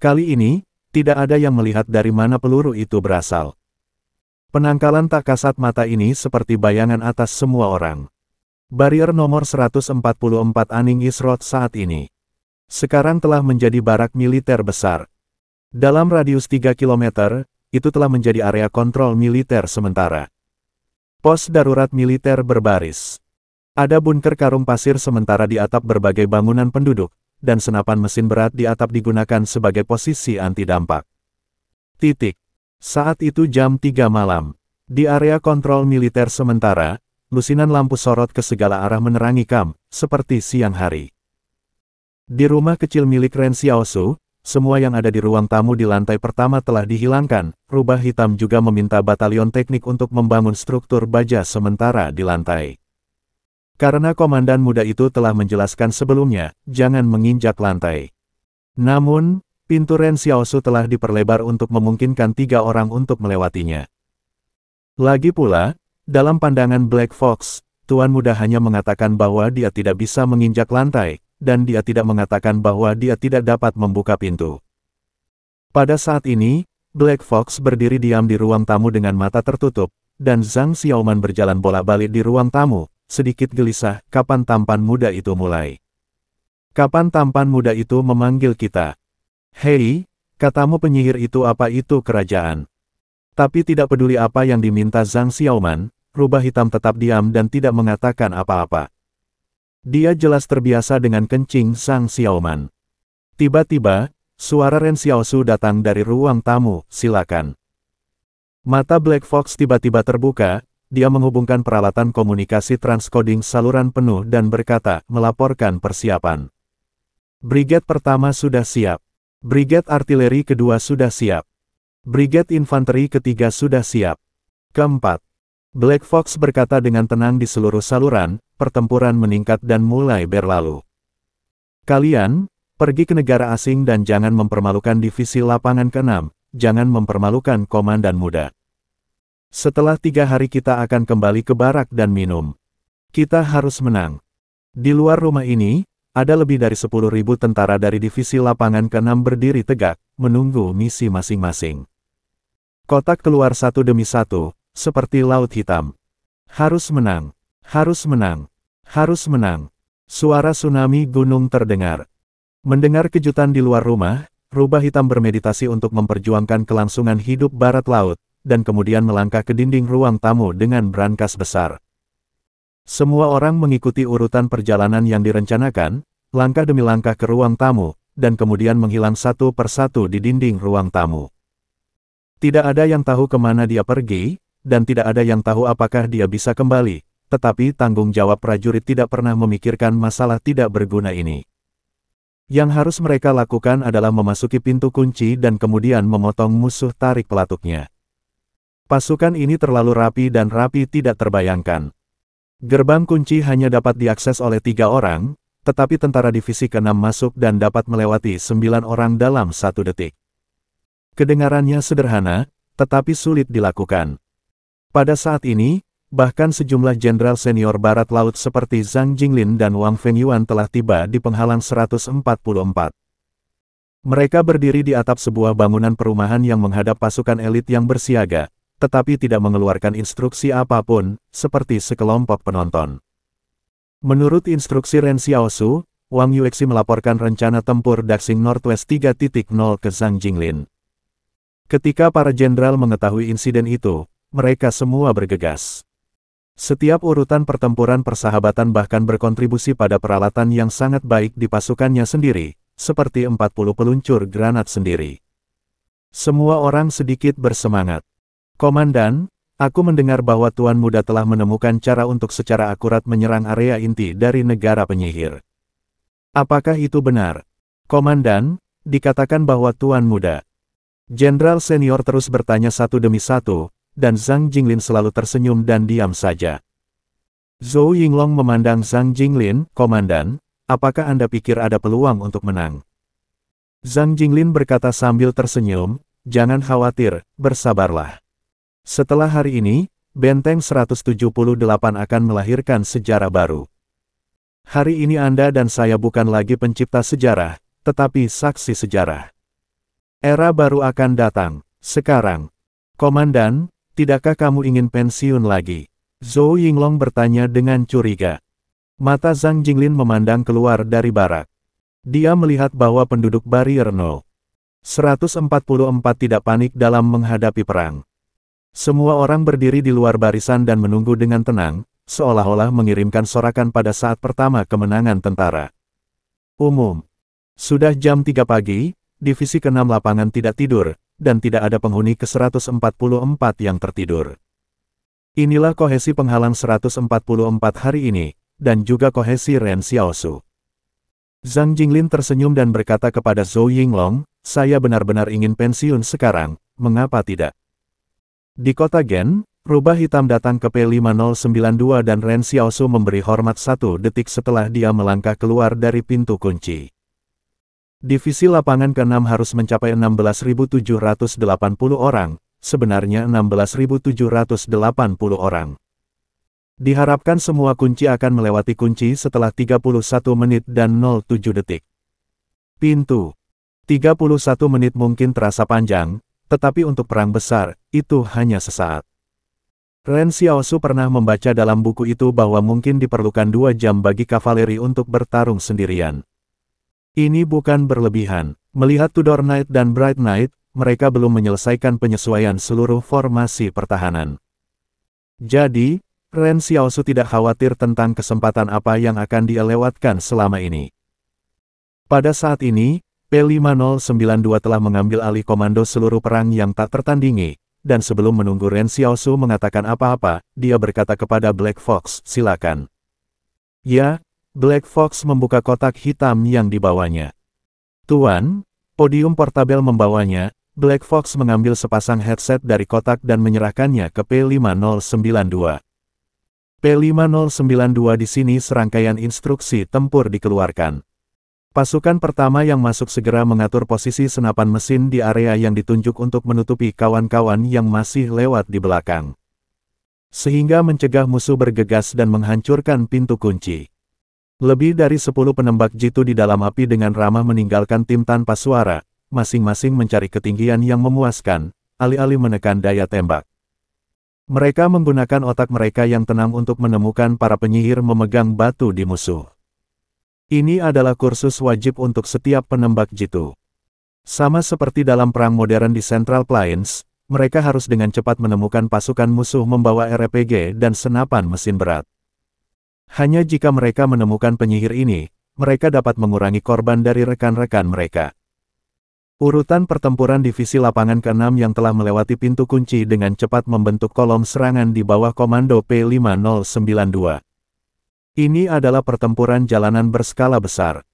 Kali ini, tidak ada yang melihat dari mana peluru itu berasal. Penangkalan tak kasat mata ini seperti bayangan atas semua orang. Barier nomor 144 Aning Isrod saat ini sekarang telah menjadi barak militer besar. Dalam radius 3 km, itu telah menjadi area kontrol militer sementara. Pos darurat militer berbaris. Ada bunker karung pasir sementara di atap berbagai bangunan penduduk, dan senapan mesin berat di atap digunakan sebagai posisi anti-dampak. Saat itu jam 3 malam. Di area kontrol militer sementara, lusinan lampu sorot ke segala arah menerangi kamp, seperti siang hari. Di rumah kecil milik Ren Xiaosu, semua yang ada di ruang tamu di lantai pertama telah dihilangkan. Rubah Hitam juga meminta batalion teknik untuk membangun struktur baja sementara di lantai. Karena komandan muda itu telah menjelaskan sebelumnya, jangan menginjak lantai. Namun, pintu Ren Xiaosu telah diperlebar untuk memungkinkan 3 orang untuk melewatinya. Lagi pula, dalam pandangan Black Fox, Tuan Muda hanya mengatakan bahwa dia tidak bisa menginjak lantai, dan dia tidak mengatakan bahwa dia tidak dapat membuka pintu. Pada saat ini, Black Fox berdiri diam di ruang tamu dengan mata tertutup, dan Zhang Xiaoman berjalan bolak-balik di ruang tamu, sedikit gelisah. Kapan tampan muda itu mulai? Kapan tampan muda itu memanggil kita? Hei, katamu penyihir itu apa itu kerajaan? Tapi tidak peduli apa yang diminta Zhang Xiaoman, Rubah Hitam tetap diam dan tidak mengatakan apa-apa. Dia jelas terbiasa dengan kencing Zhang Xiaoman. Tiba-tiba, suara Ren Xiaosu datang dari ruang tamu, silakan. Mata Black Fox tiba-tiba terbuka, dia menghubungkan peralatan komunikasi transcoding saluran penuh dan berkata, melaporkan persiapan. Brigade pertama sudah siap. Brigade artileri kedua sudah siap. Brigade infanteri ketiga sudah siap. Keempat. Black Fox berkata dengan tenang di seluruh saluran, pertempuran meningkat dan mulai berlalu. Kalian, pergi ke negara asing dan jangan mempermalukan divisi lapangan ke-6, jangan mempermalukan komandan muda. Setelah 3 hari kita akan kembali ke barak dan minum. Kita harus menang. Di luar rumah ini, ada lebih dari 10.000 tentara dari divisi lapangan ke-6 berdiri tegak, menunggu misi masing-masing. Kotak keluar satu demi satu, seperti laut hitam. Harus menang, harus menang, harus menang. Suara tsunami gunung terdengar. Mendengar kejutan di luar rumah, Rubah Hitam bermeditasi untuk memperjuangkan kelangsungan hidup barat laut, dan kemudian melangkah ke dinding ruang tamu dengan brankas besar. Semua orang mengikuti urutan perjalanan yang direncanakan, langkah demi langkah ke ruang tamu, dan kemudian menghilang satu persatu di dinding ruang tamu. Tidak ada yang tahu kemana dia pergi, dan tidak ada yang tahu apakah dia bisa kembali, tetapi tanggung jawab prajurit tidak pernah memikirkan masalah tidak berguna ini. Yang harus mereka lakukan adalah memasuki pintu kunci dan kemudian memotong musuh tarik pelatuknya. Pasukan ini terlalu rapi dan rapi tidak terbayangkan. Gerbang kunci hanya dapat diakses oleh 3 orang, tetapi tentara divisi ke-6 masuk dan dapat melewati 9 orang dalam 1 detik. Kedengarannya sederhana, tetapi sulit dilakukan. Pada saat ini, bahkan sejumlah jenderal senior barat laut seperti Zhang Jinglin dan Wang Fengyuan telah tiba di penghalang 144. Mereka berdiri di atap sebuah bangunan perumahan yang menghadap pasukan elit yang bersiaga, tetapi tidak mengeluarkan instruksi apapun, seperti sekelompok penonton. Menurut instruksi Ren Xiaosu, Wang Yuexi melaporkan rencana tempur Daxing Northwest 3.0 ke Zhang Jinglin. Ketika para jenderal mengetahui insiden itu, mereka semua bergegas. Setiap urutan pertempuran persahabatan bahkan berkontribusi pada peralatan yang sangat baik di pasukannya sendiri, seperti 40 peluncur granat sendiri. Semua orang sedikit bersemangat. Komandan, aku mendengar bahwa Tuan Muda telah menemukan cara untuk secara akurat menyerang area inti dari negara penyihir. Apakah itu benar? Komandan, dikatakan bahwa Tuan Muda Jenderal senior terus bertanya satu demi satu, dan Zhang Jinglin selalu tersenyum dan diam saja. Zhou Yinglong memandang Zhang Jinglin, "Komandan, apakah Anda pikir ada peluang untuk menang?" Zhang Jinglin berkata sambil tersenyum, "Jangan khawatir, bersabarlah. Setelah hari ini, Benteng 178 akan melahirkan sejarah baru. Hari ini Anda dan saya bukan lagi pencipta sejarah, tetapi saksi sejarah. Era baru akan datang. Sekarang, Komandan, tidakkah kamu ingin pensiun lagi?" Zhou Yinglong bertanya dengan curiga. Mata Zhang Jinglin memandang keluar dari barak. Dia melihat bahwa penduduk Barrier 144 tidak panik dalam menghadapi perang. Semua orang berdiri di luar barisan dan menunggu dengan tenang, seolah-olah mengirimkan sorakan pada saat pertama kemenangan tentara. Umum. Sudah jam 3 pagi, divisi ke-6 lapangan tidak tidur, dan tidak ada penghuni ke-144 yang tertidur. Inilah kohesi penghalang 144 hari ini, dan juga kohesi Ren Xiaosu. Zhang Jinglin tersenyum dan berkata kepada Zhou Yinglong, "Saya benar-benar ingin pensiun sekarang, mengapa tidak?" Di kota Gen, rubah hitam datang ke P5092 dan Ren Xiaosu memberi hormat 1 detik setelah dia melangkah keluar dari pintu kunci. Divisi lapangan ke-6 harus mencapai 16.780 orang, sebenarnya 16.780 orang. Diharapkan semua kunci akan melewati kunci setelah 31 menit dan 07 detik. Pintu. 31 menit mungkin terasa panjang, tetapi untuk perang besar, itu hanya sesaat. Ren Xiaosu pernah membaca dalam buku itu bahwa mungkin diperlukan 2 jam bagi kavaleri untuk bertarung sendirian. Ini bukan berlebihan. Melihat Tudor Knight dan Bright Knight, mereka belum menyelesaikan penyesuaian seluruh formasi pertahanan. Jadi, Ren Xiaosu tidak khawatir tentang kesempatan apa yang akan dia lewatkan selama ini. Pada saat ini, P5092 telah mengambil alih komando seluruh perang yang tak tertandingi, dan sebelum menunggu Ren Xiaosu mengatakan apa-apa, dia berkata kepada Black Fox, "Silakan." "Ya." Black Fox membuka kotak hitam yang dibawanya. "Tuan, podium portabel membawanya." Black Fox mengambil sepasang headset dari kotak dan menyerahkannya ke P5092. P5092 di sini serangkaian instruksi tempur dikeluarkan. Pasukan pertama yang masuk segera mengatur posisi senapan mesin di area yang ditunjuk untuk menutupi kawan-kawan yang masih lewat di belakang, sehingga mencegah musuh bergegas dan menghancurkan pintu kunci. Lebih dari 10 penembak jitu di dalam api dengan ramah meninggalkan tim tanpa suara, masing-masing mencari ketinggian yang memuaskan, alih-alih menekan daya tembak. Mereka menggunakan otak mereka yang tenang untuk menemukan para penyihir memegang batu di musuh. Ini adalah kursus wajib untuk setiap penembak jitu. Sama seperti dalam perang modern di Central Plains, mereka harus dengan cepat menemukan pasukan musuh membawa RPG dan senapan mesin berat. Hanya jika mereka menemukan penyihir ini, mereka dapat mengurangi korban dari rekan-rekan mereka. Urutan pertempuran divisi lapangan ke-6 yang telah melewati pintu kunci dengan cepat membentuk kolom serangan di bawah komando P5092. Ini adalah pertempuran jalanan berskala besar.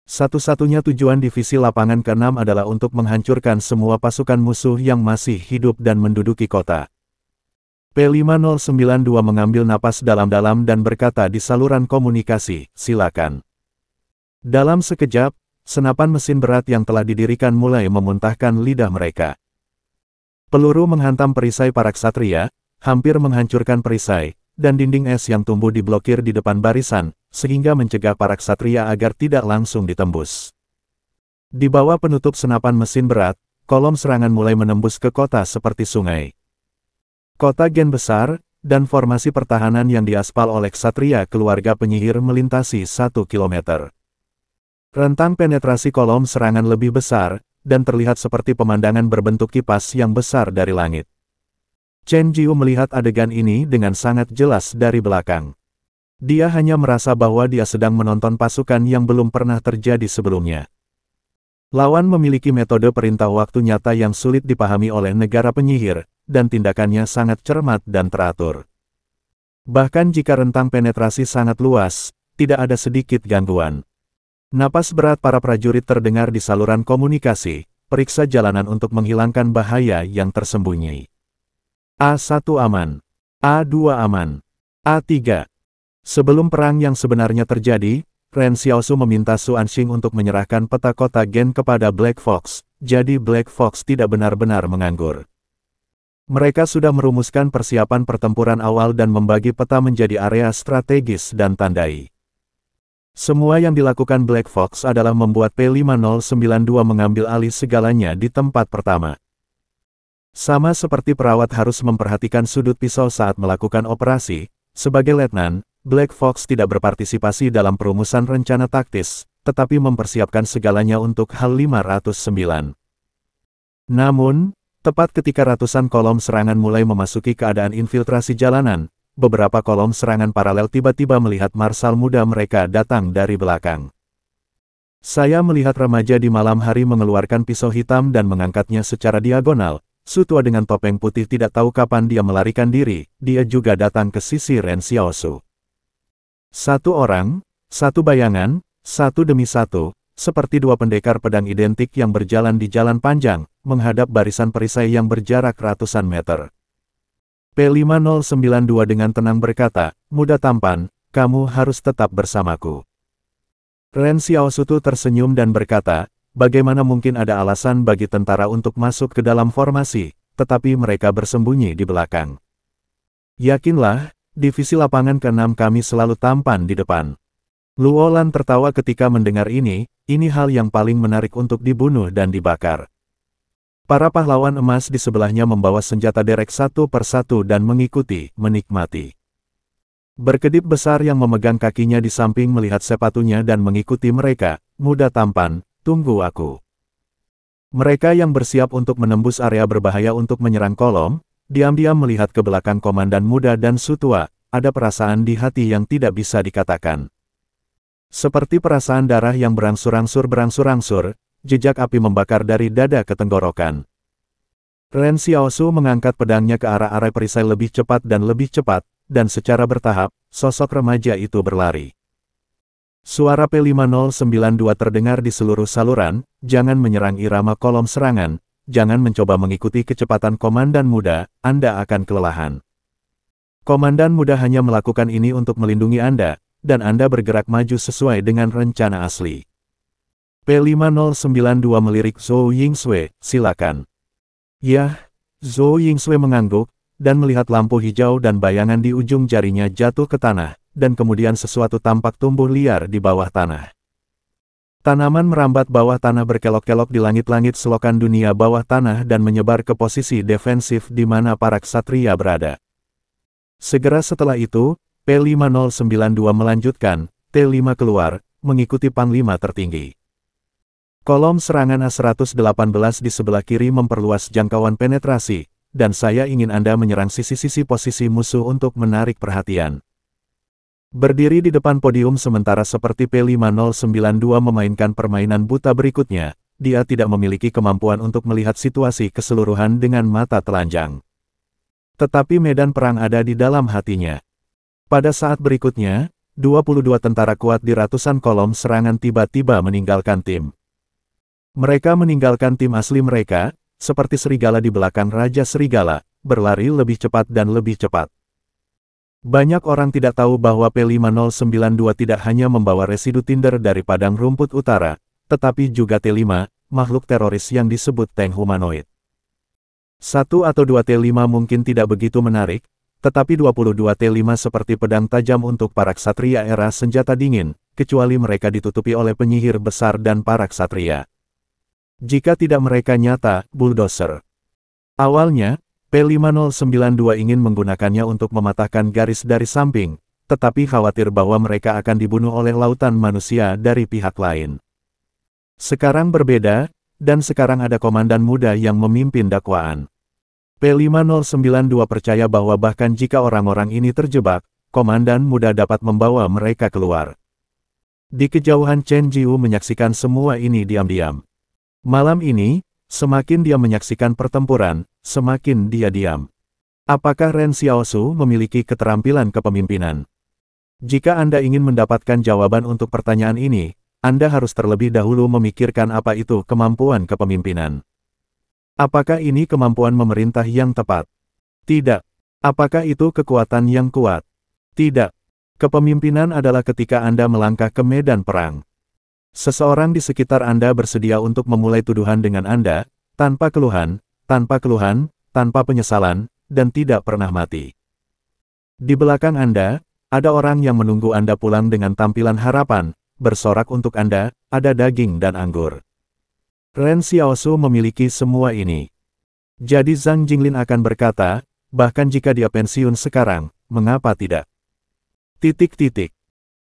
Satu-satunya tujuan divisi lapangan ke-6 adalah untuk menghancurkan semua pasukan musuh yang masih hidup dan menduduki kota. P5092 mengambil napas dalam-dalam dan berkata di saluran komunikasi, "Silakan." Dalam sekejap, senapan mesin berat yang telah didirikan mulai memuntahkan lidah mereka. Peluru menghantam perisai para ksatria, hampir menghancurkan perisai, dan dinding es yang tumbuh diblokir di depan barisan, sehingga mencegah para ksatria agar tidak langsung ditembus. Di bawah penutup senapan mesin berat, kolom serangan mulai menembus ke kota seperti sungai. Kota Gen besar, dan formasi pertahanan yang diaspal oleh ksatria keluarga penyihir melintasi 1 kilometer. Rentang penetrasi kolom serangan lebih besar, dan terlihat seperti pemandangan berbentuk kipas yang besar dari langit. Chen Jiu melihat adegan ini dengan sangat jelas dari belakang. Dia hanya merasa bahwa dia sedang menonton pasukan yang belum pernah terjadi sebelumnya. Lawan memiliki metode perintah waktu nyata yang sulit dipahami oleh negara penyihir, dan tindakannya sangat cermat dan teratur. Bahkan jika rentang penetrasi sangat luas, tidak ada sedikit gangguan. Napas berat para prajurit terdengar di saluran komunikasi, periksa jalanan untuk menghilangkan bahaya yang tersembunyi. A1 aman. A2 aman. A3. Sebelum perang yang sebenarnya terjadi, Ren Xiaosu meminta Su Anxing untuk menyerahkan peta kota Gen kepada Black Fox, jadi Black Fox tidak benar-benar menganggur. Mereka sudah merumuskan persiapan pertempuran awal dan membagi peta menjadi area strategis dan tandai. Semua yang dilakukan Black Fox adalah membuat P5092 mengambil alih segalanya di tempat pertama. Sama seperti perawat harus memperhatikan sudut pisau saat melakukan operasi, sebagai letnan, Black Fox tidak berpartisipasi dalam perumusan rencana taktis, tetapi mempersiapkan segalanya untuk hal 509. Namun, tepat ketika ratusan kolom serangan mulai memasuki keadaan infiltrasi jalanan, beberapa kolom serangan paralel tiba-tiba melihat marsal muda mereka datang dari belakang. Saya melihat remaja di malam hari mengeluarkan pisau hitam dan mengangkatnya secara diagonal. Su tua dengan topeng putih tidak tahu kapan dia melarikan diri, dia juga datang ke sisi Ren Xiaosu. Satu orang, satu bayangan, satu demi satu, seperti dua pendekar pedang identik yang berjalan di jalan panjang, menghadap barisan perisai yang berjarak ratusan meter. P5092 dengan tenang berkata, "Muda tampan, kamu harus tetap bersamaku." Ren Xiaosu tersenyum dan berkata, "Bagaimana mungkin ada alasan bagi tentara untuk masuk ke dalam formasi, tetapi mereka bersembunyi di belakang. Yakinlah, divisi lapangan ke-6 kami selalu tampan di depan." Luolan tertawa ketika mendengar ini hal yang paling menarik untuk dibunuh dan dibakar. Para pahlawan emas di sebelahnya membawa senjata derek satu persatu dan mengikuti, menikmati. Berkedip besar yang memegang kakinya di samping melihat sepatunya dan mengikuti mereka, "Muda tampan, tunggu aku." Mereka yang bersiap untuk menembus area berbahaya untuk menyerang kolom, diam-diam melihat ke belakang komandan muda dan Su tua, ada perasaan di hati yang tidak bisa dikatakan. Seperti perasaan darah yang berangsur-angsur, jejak api membakar dari dada ke tenggorokan. Ren Xiaosu mengangkat pedangnya ke arah area perisai lebih cepat, dan secara bertahap, sosok remaja itu berlari. Suara P5092 terdengar di seluruh saluran, "Jangan menyerang irama kolom serangan, jangan mencoba mengikuti kecepatan komandan muda, Anda akan kelelahan. Komandan muda hanya melakukan ini untuk melindungi Anda, dan Anda bergerak maju sesuai dengan rencana asli." P5092 melirik Zhou Yingsui, "Silakan." "Yah," Zhou Yingsui mengangguk, dan melihat lampu hijau dan bayangan di ujung jarinya jatuh ke tanah, dan kemudian sesuatu tampak tumbuh liar di bawah tanah. Tanaman merambat bawah tanah berkelok-kelok di langit-langit selokan dunia bawah tanah dan menyebar ke posisi defensif di mana para ksatria berada. Segera setelah itu, P5092 melanjutkan, T5 keluar, mengikuti panglima tertinggi. Kolom serangan A118 di sebelah kiri memperluas jangkauan penetrasi, dan saya ingin Anda menyerang sisi-sisi posisi musuh untuk menarik perhatian. Berdiri di depan podium sementara seperti P5092 memainkan permainan buta berikutnya, dia tidak memiliki kemampuan untuk melihat situasi keseluruhan dengan mata telanjang. Tetapi medan perang ada di dalam hatinya. Pada saat berikutnya, 22 tentara kuat di ratusan kolom serangan tiba-tiba meninggalkan tim. Mereka meninggalkan tim asli mereka, seperti serigala di belakang Raja Serigala, berlari lebih cepat dan lebih cepat. Banyak orang tidak tahu bahwa P5092 tidak hanya membawa residu tinder dari padang rumput utara, tetapi juga T5, makhluk teroris yang disebut tank humanoid. 1 atau 2 T5 mungkin tidak begitu menarik, tetapi 22 T5 seperti pedang tajam untuk para ksatria era senjata dingin, kecuali mereka ditutupi oleh penyihir besar dan para ksatria. Jika tidak mereka nyata, bulldozer. Awalnya, P5092 ingin menggunakannya untuk mematahkan garis dari samping, tetapi khawatir bahwa mereka akan dibunuh oleh lautan manusia dari pihak lain. Sekarang berbeda, dan sekarang ada komandan muda yang memimpin dakwaan. P5092 percaya bahwa bahkan jika orang-orang ini terjebak, komandan muda dapat membawa mereka keluar. Di kejauhan Chen Jiu menyaksikan semua ini diam-diam. Malam ini, semakin dia menyaksikan pertempuran, semakin dia diam. Apakah Ren Xiaosu memiliki keterampilan kepemimpinan? Jika Anda ingin mendapatkan jawaban untuk pertanyaan ini, Anda harus terlebih dahulu memikirkan apa itu kemampuan kepemimpinan. Apakah ini kemampuan memerintah yang tepat? Tidak. Apakah itu kekuatan yang kuat? Tidak. Kepemimpinan adalah ketika Anda melangkah ke medan perang. Seseorang di sekitar Anda bersedia untuk memulai tuduhan dengan Anda, tanpa keluhan, tanpa penyesalan, dan tidak pernah mati. Di belakang Anda, ada orang yang menunggu Anda pulang dengan tampilan harapan, bersorak untuk Anda, ada daging dan anggur. Ren Xiaosu memiliki semua ini. Jadi Zhang Jinglin akan berkata, bahkan jika dia pensiun sekarang, mengapa tidak?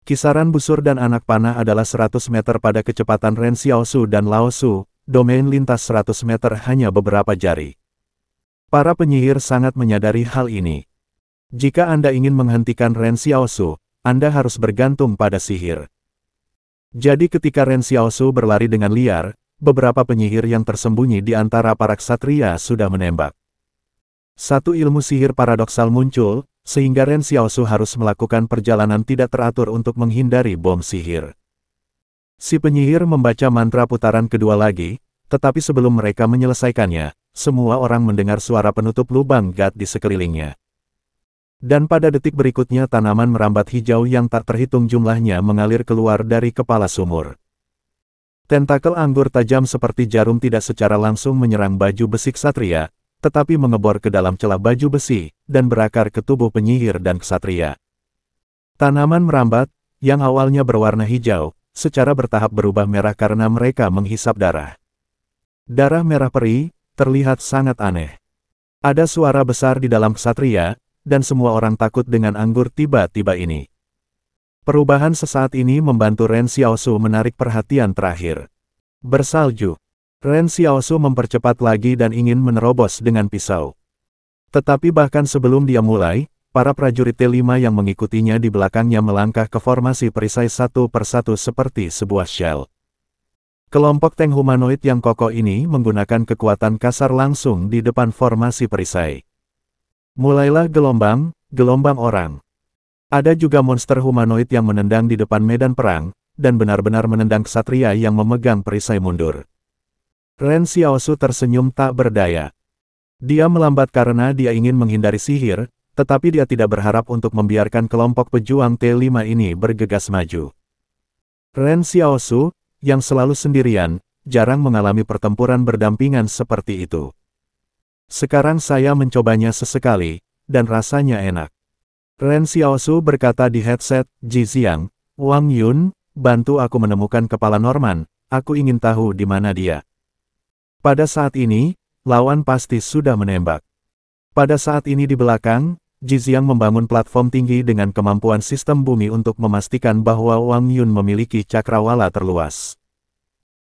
Kisaran busur dan anak panah adalah 100 meter pada kecepatan Ren Xiaosu dan Lao Su, domain lintas 100 meter hanya beberapa jari. Para penyihir sangat menyadari hal ini. Jika Anda ingin menghentikan Ren Xiaosu, Anda harus bergantung pada sihir. Jadi ketika Ren Xiaosu berlari dengan liar, beberapa penyihir yang tersembunyi di antara para ksatria sudah menembak. Satu ilmu sihir paradoksal muncul, sehingga Ren Xiaosu harus melakukan perjalanan tidak teratur untuk menghindari bom sihir. Si penyihir membaca mantra putaran kedua lagi, tetapi sebelum mereka menyelesaikannya, semua orang mendengar suara penutup lubang gat di sekelilingnya. Dan pada detik berikutnya tanaman merambat hijau yang tak terhitung jumlahnya mengalir keluar dari kepala sumur. Tentakel anggur tajam seperti jarum tidak secara langsung menyerang baju besi ksatria, tetapi mengebor ke dalam celah baju besi, dan berakar ke tubuh penyihir dan ksatria. Tanaman merambat, yang awalnya berwarna hijau, secara bertahap berubah merah karena mereka menghisap darah. Darah merah peri, terlihat sangat aneh. Ada suara besar di dalam ksatria, dan semua orang takut dengan anggur tiba-tiba ini. Perubahan sesaat ini membantu Ren Xiaosu menarik perhatian terakhir. Bersalju. Ren Xiaosu mempercepat lagi dan ingin menerobos dengan pisau. Tetapi bahkan sebelum dia mulai, para prajurit T5 yang mengikutinya di belakangnya melangkah ke formasi perisai satu persatu seperti sebuah shell. Kelompok tank humanoid yang kokoh ini menggunakan kekuatan kasar langsung di depan formasi perisai. Mulailah gelombang orang. Ada juga monster humanoid yang menendang di depan medan perang, dan benar-benar menendang ksatria yang memegang perisai mundur. Ren Xiaosu tersenyum tak berdaya. Dia melambat karena dia ingin menghindari sihir, tetapi dia tidak berharap untuk membiarkan kelompok pejuang T5 ini bergegas maju. Ren Xiaosu, yang selalu sendirian, jarang mengalami pertempuran berdampingan seperti itu. Sekarang saya mencobanya sesekali, dan rasanya enak. Ren Xiaosu berkata di headset, Jixiang, Wang Yun, bantu aku menemukan kepala Norman, aku ingin tahu di mana dia. Pada saat ini, lawan pasti sudah menembak. Pada saat ini di belakang, Jixiang membangun platform tinggi dengan kemampuan sistem bumi untuk memastikan bahwa Wang Yun memiliki cakrawala terluas.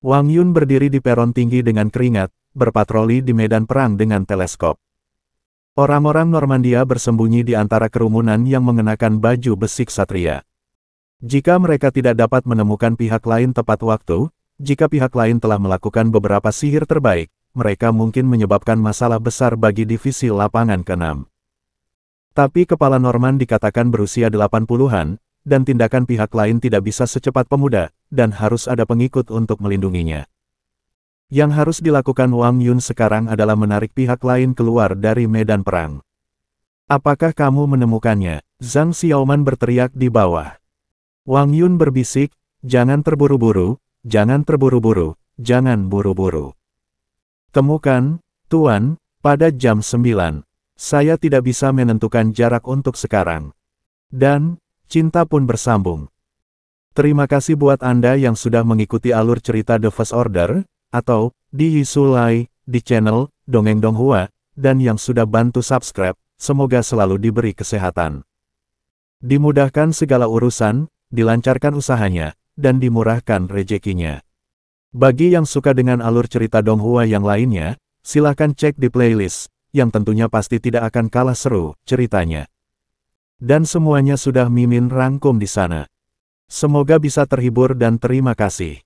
Wang Yun berdiri di peron tinggi dengan keringat, berpatroli di medan perang dengan teleskop. Orang-orang Normandia bersembunyi di antara kerumunan yang mengenakan baju besi ksatria. Jika mereka tidak dapat menemukan pihak lain tepat waktu, jika pihak lain telah melakukan beberapa sihir terbaik, mereka mungkin menyebabkan masalah besar bagi divisi lapangan ke-6. Tapi kepala Norman dikatakan berusia 80-an, dan tindakan pihak lain tidak bisa secepat pemuda, dan harus ada pengikut untuk melindunginya. Yang harus dilakukan Wang Yun sekarang adalah menarik pihak lain keluar dari medan perang. Apakah kamu menemukannya? Zhang Xiaoman berteriak di bawah. Wang Yun berbisik, jangan terburu-buru, jangan terburu-buru, jangan buru-buru. Temukan, Tuan, pada jam 9. Saya tidak bisa menentukan jarak untuk sekarang. Dan, cinta pun bersambung. Terima kasih buat Anda yang sudah mengikuti alur cerita The First Order, atau, di Yisulai, di channel, Dongeng Donghua, dan yang sudah bantu subscribe, semoga selalu diberi kesehatan. Dimudahkan segala urusan, dilancarkan usahanya, dan dimurahkan rezekinya. Bagi yang suka dengan alur cerita Donghua yang lainnya, silahkan cek di playlist, yang tentunya pasti tidak akan kalah seru ceritanya. Dan semuanya sudah Mimin rangkum di sana. Semoga bisa terhibur dan terima kasih.